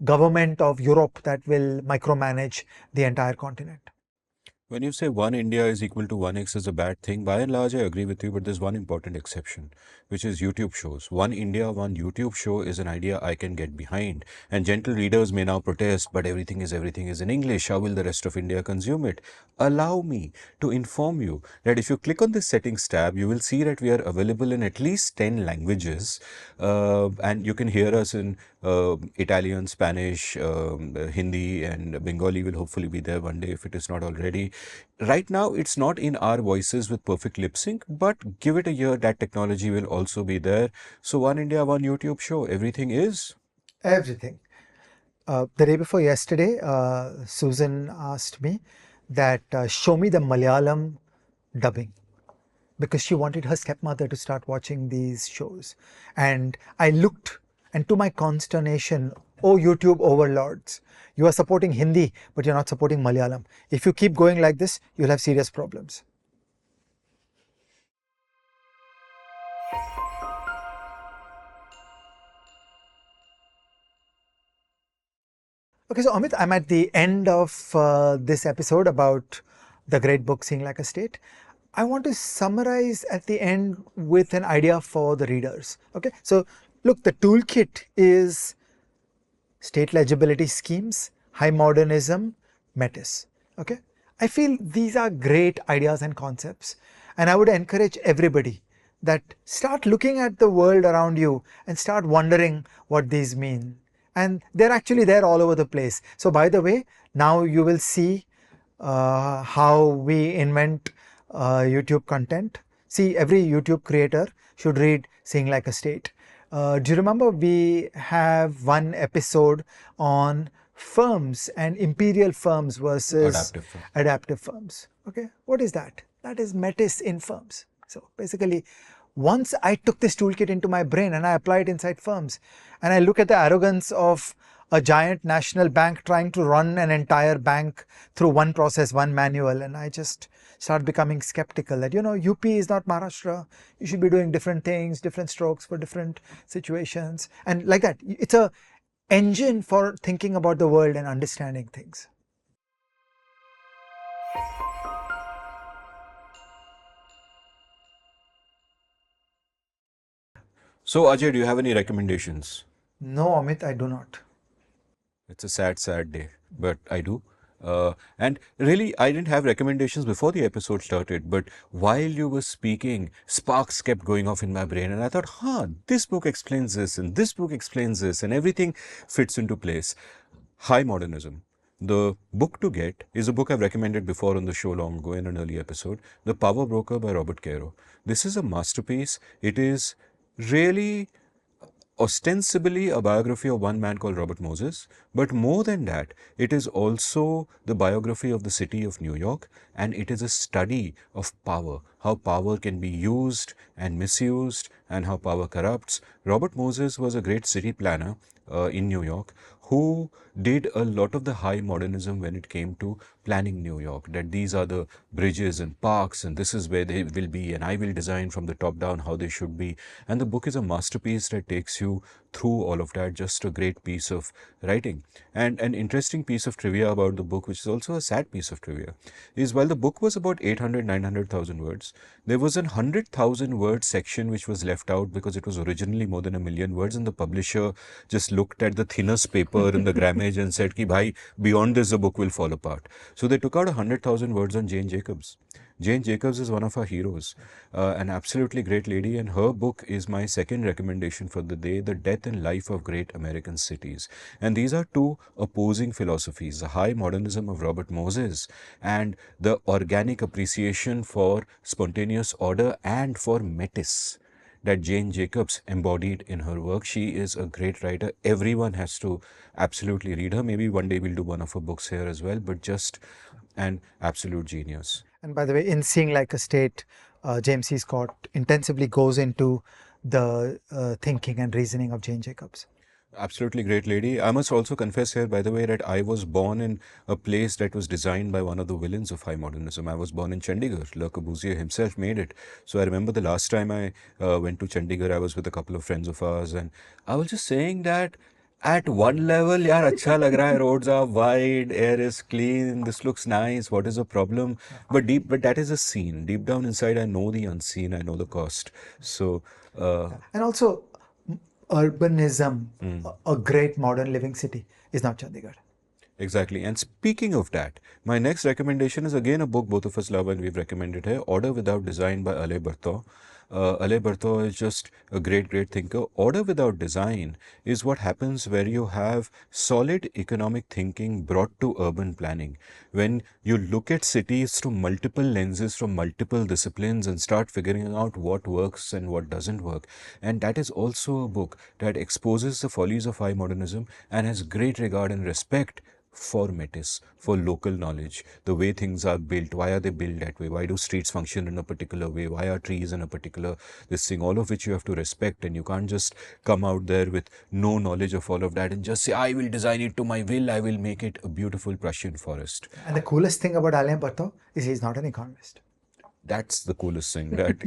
government of Europe that will micromanage the entire continent. When you say one India is equal to one X is a bad thing, by and large, I agree with you, but there's one important exception, which is YouTube shows. One India, one YouTube show is an idea I can get behind. And gentle readers may now protest, but everything is in English. How will the rest of India consume it? Allow me to inform you that if you click on the settings tab, you will see that we are available in at least 10 languages. And you can hear us in Italian, Spanish, Hindi, and Bengali will hopefully be there one day if it is not already. Right now, it's not in our voices with perfect lip sync, but give it a year, that technology will also be there. So, one India, one YouTube show, everything is. Everything. The day before yesterday, Susan asked me that show me the Malayalam dubbing, because she wanted her stepmother to start watching these shows. And I looked, and to my consternation, oh YouTube overlords, you are supporting Hindi, but you're not supporting Malayalam. If you keep going like this, you'll have serious problems. Okay, so Amit, I'm at the end of this episode about the great book, Seeing Like a State. I want to summarize at the end with an idea for the readers. Okay, so look, the toolkit is state legibility schemes, high modernism, Metis. Okay, I feel these are great ideas and concepts, and I would encourage everybody that start looking at the world around you and start wondering what these mean. And they're actually there all over the place. So by the way, now you will see how we invent YouTube content. See, every YouTube creator should read Seeing Like a State. Do you remember we have one episode on firms and imperial firms versus adaptive firms? Okay, what is that? That is Metis in firms. So basically, once I took this toolkit into my brain and I applied it inside firms, and I look at the arrogance of a giant national bank trying to run an entire bank through one process, one manual, and I just start becoming skeptical that, you know, UP is not Maharashtra. You should be doing different things, different strokes for different situations, and like that. It's a engine for thinking about the world and understanding things. So, Ajay, do you have any recommendations? No, Amit, I do not. It's a sad, sad day, but I do. And really, I didn't have recommendations before the episode started, but while you were speaking, sparks kept going off in my brain, and I thought, this book explains this, and this book explains this, and everything fits into place. High Modernism. The book to get is a book I've recommended before on the show long ago in an early episode, The Power Broker by Robert Caro. This is a masterpiece. It is really ostensibly a biography of one man called Robert Moses, but more than that, it is also the biography of the city of New York, and it is a study of power, how power can be used and misused, and how power corrupts. Robert Moses was a great city planner in New York who did a lot of the high modernism when it came to planning New York, that these are the bridges and parks and this is where they will be, and I will design from the top down how they should be. And the book is a masterpiece that takes you through all of that, just a great piece of writing. And an interesting piece of trivia about the book, which is also a sad piece of trivia, is while the book was about 800-900,000 words, there was a 100,000 word section which was left out because it was originally more than 1,000,000 words, and the publisher just looked at the thinnest paper in the grammage and said ki bhai, beyond this the book will fall apart. So they took out 100,000 words on Jane Jacobs. Jane Jacobs is one of our heroes, an absolutely great lady, and her book is my second recommendation for the day, The Death and Life of Great American Cities. And these are two opposing philosophies, the high modernism of Robert Moses and the organic appreciation for spontaneous order and for Metis that Jane Jacobs embodied in her work. She is a great writer. Everyone has to absolutely read her. Maybe one day we'll do one of her books here as well, but just an absolute genius. And by the way, in Seeing Like a State, James C. Scott intensively goes into the thinking and reasoning of Jane Jacobs. Absolutely great lady. I must also confess here, by the way, that I was born in a place that was designed by one of the villains of high modernism. I was born in Chandigarh. Le Corbusier himself made it. So I remember the last time I went to Chandigarh, I was with a couple of friends of ours, and I was just saying that at one level, yaar, acha lag raha hai. Roads are wide, air is clean, this looks nice. What is the problem? But that is a scene. Deep down inside, I know the unseen. I know the cost. So. And also, urbanism, a great modern living city, is not Chandigarh. Exactly. And speaking of that, my next recommendation is again a book both of us love and we've recommended here, Order Without Design by Alain Berthaud. Alain Berthaud is just a great, great thinker. Order without design is what happens where you have solid economic thinking brought to urban planning. When you look at cities through multiple lenses from multiple disciplines and start figuring out what works and what doesn't work. And that is also a book that exposes the follies of high modernism and has great regard and respect for Metis, for local knowledge, the way things are built, why are they built that way, why do streets function in a particular way, why are trees in a particular this thing, all of which you have to respect, and you can't just come out there with no knowledge of all of that and just say, I will design it to my will, I will make it a beautiful Prussian forest. And the coolest thing about Alain Berthaud is he's not an economist. That's the coolest thing that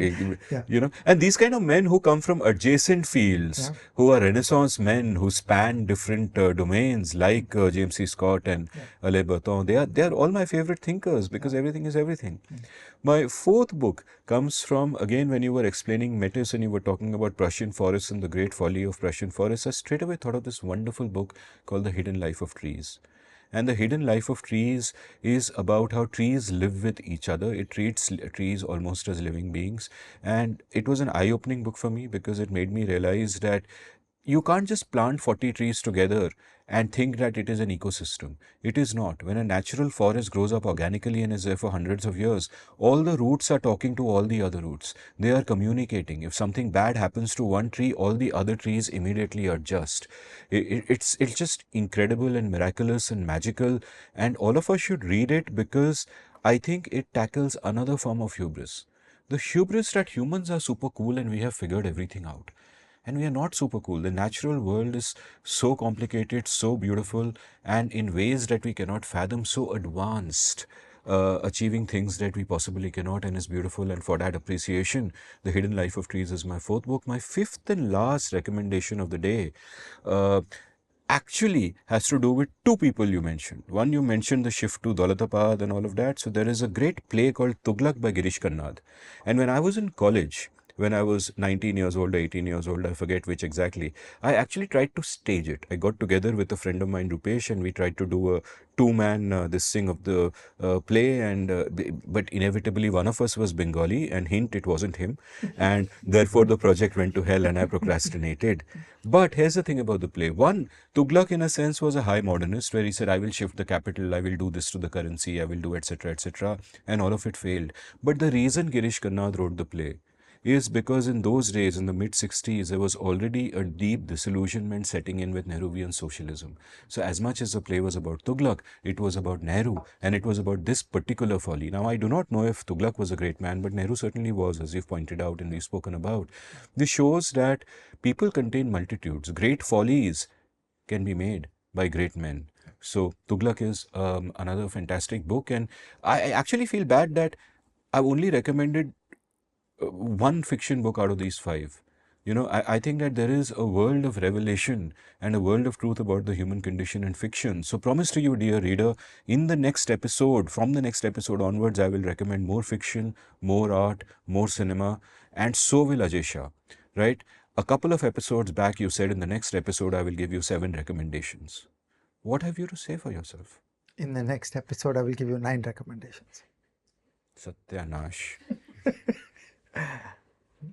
Yeah. and these kind of men who come from adjacent fields, Yeah. who are renaissance men who span different domains like James C. Scott and Alain Bertrand, they are all my favorite thinkers because everything is everything. My fourth book comes from, again, when you were explaining Metis and you were talking about Prussian forests and the great folly of Prussian forests, I straight away thought of this wonderful book called The Hidden Life of Trees. And the hidden life of trees is about how trees live with each other. It treats trees almost as living beings. And it was an eye-opening book for me because it made me realize that you can't just plant 40 trees together and think that it is an ecosystem. It is not. When a natural forest grows up organically and is there for hundreds of years, all the roots are talking to all the other roots. They are communicating. If something bad happens to one tree, all the other trees immediately adjust. It's just incredible and miraculous and magical, and all of us should read it because I think it tackles another form of hubris. The hubris that humans are super cool and we have figured everything out. And we are not super cool. The natural world is so complicated, so beautiful, and in ways that we cannot fathom, so advanced, achieving things that we possibly cannot, and is beautiful. And for that appreciation, The Hidden Life of Trees is my fourth book. My fifth and last recommendation of the day actually has to do with two people you mentioned. One, you mentioned the shift to Daulatapad and all of that. So there is a great play called Tughlaq by Girish Karnad. And when I was in college, when I was 19 years old or 18 years old, I forget which exactly, I actually tried to stage it. I got together with a friend of mine, Rupesh, and we tried to do a two-man this thing of the play, and but inevitably one of us was Bengali, and hint, it wasn't him, and therefore the project went to hell and I procrastinated. But here's the thing about the play. One, Tughlaq in a sense was a high modernist where he said, I will shift the capital, I will do this to the currency, I will do etc. etc. And all of it failed. But the reason Girish Karnad wrote the play is because in those days, in the mid 60s, there was already a deep disillusionment setting in with Nehruvian socialism. So, as much as the play was about Tughlaq, it was about Nehru and it was about this particular folly. Now, I do not know if Tughlaq was a great man, but Nehru certainly was, as you've pointed out and we've spoken about. This shows that people contain multitudes. Great follies can be made by great men. So, Tughlaq is another fantastic book, and I actually feel bad that I've only recommended one fiction book out of these five. I think that there is a world of revelation and a world of truth about the human condition in fiction. So, promise to you, dear reader, in the next episode, from the next episode onwards, I will recommend more fiction, more art, more cinema, and so will Ajay Shah, right? A couple of episodes back, you said in the next episode, I will give you 7 recommendations. What have you to say for yourself? In the next episode, I will give you 9 recommendations. Satyanash.